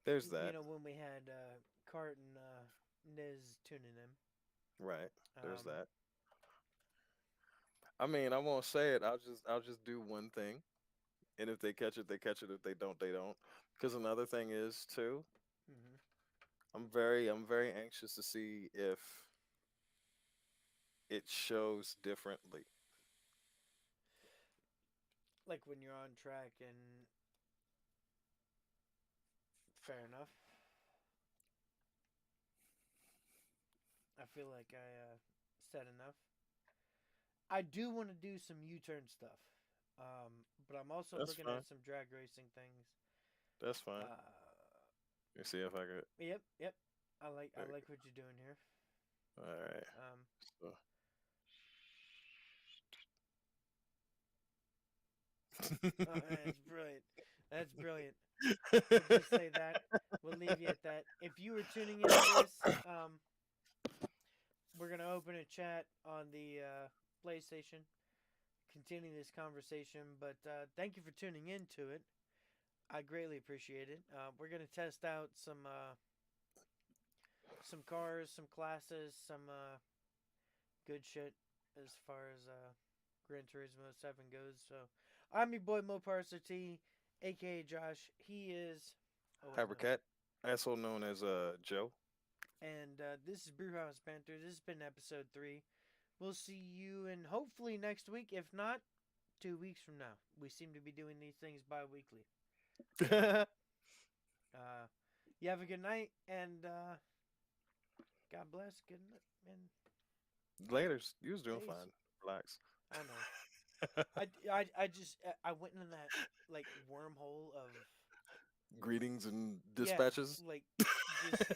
Speaker 1: there's that.
Speaker 2: when we had Cart and Niz tuning in.
Speaker 1: Right. There's
Speaker 2: Um,
Speaker 1: that. I mean, I won't say it. I'll just do one thing, and if they catch it, they catch it. If they don't, they don't. Because another thing is too,
Speaker 2: mhm.
Speaker 1: I'm very anxious to see if it shows differently.
Speaker 2: Like when you're on track, and fair enough. I feel like I said enough. I do want to do some U-turn stuff, but I'm also
Speaker 1: That's
Speaker 2: looking
Speaker 1: fine.
Speaker 2: at some drag racing things.
Speaker 1: That's fine.
Speaker 2: Uh,
Speaker 1: Let me see if I could.
Speaker 2: yep, yep. I
Speaker 1: There
Speaker 2: like what you're doing here.
Speaker 1: you go. All right.
Speaker 2: Um, that's brilliant. That's brilliant. We'll just say that. We'll leave you at that. If you were tuning into this, we're gonna open a chat on the PlayStation, continue this conversation. But thank you for tuning into it. I greatly appreciate it. We're gonna test out some cars, some classes, some good shit as far as Gran Turismo 7 goes. So I'm your boy Mo Parser T, aka Josh. He is. Oh wait, no.
Speaker 1: Hypercat, also known as Joe.
Speaker 2: And this is Brewhouse Banter. This has been episode 3. We'll see you and hopefully next week. If not, 2 weeks from now. We seem to be doing these things bi-weekly. So, uh, you have a good night and God bless. Good night and
Speaker 1: Laters. You was doing
Speaker 2: peace.
Speaker 1: fine. Relax.
Speaker 2: I know. I just I went in that like wormhole of
Speaker 1: Greetings and
Speaker 2: yeah,
Speaker 1: dispatches.
Speaker 2: like just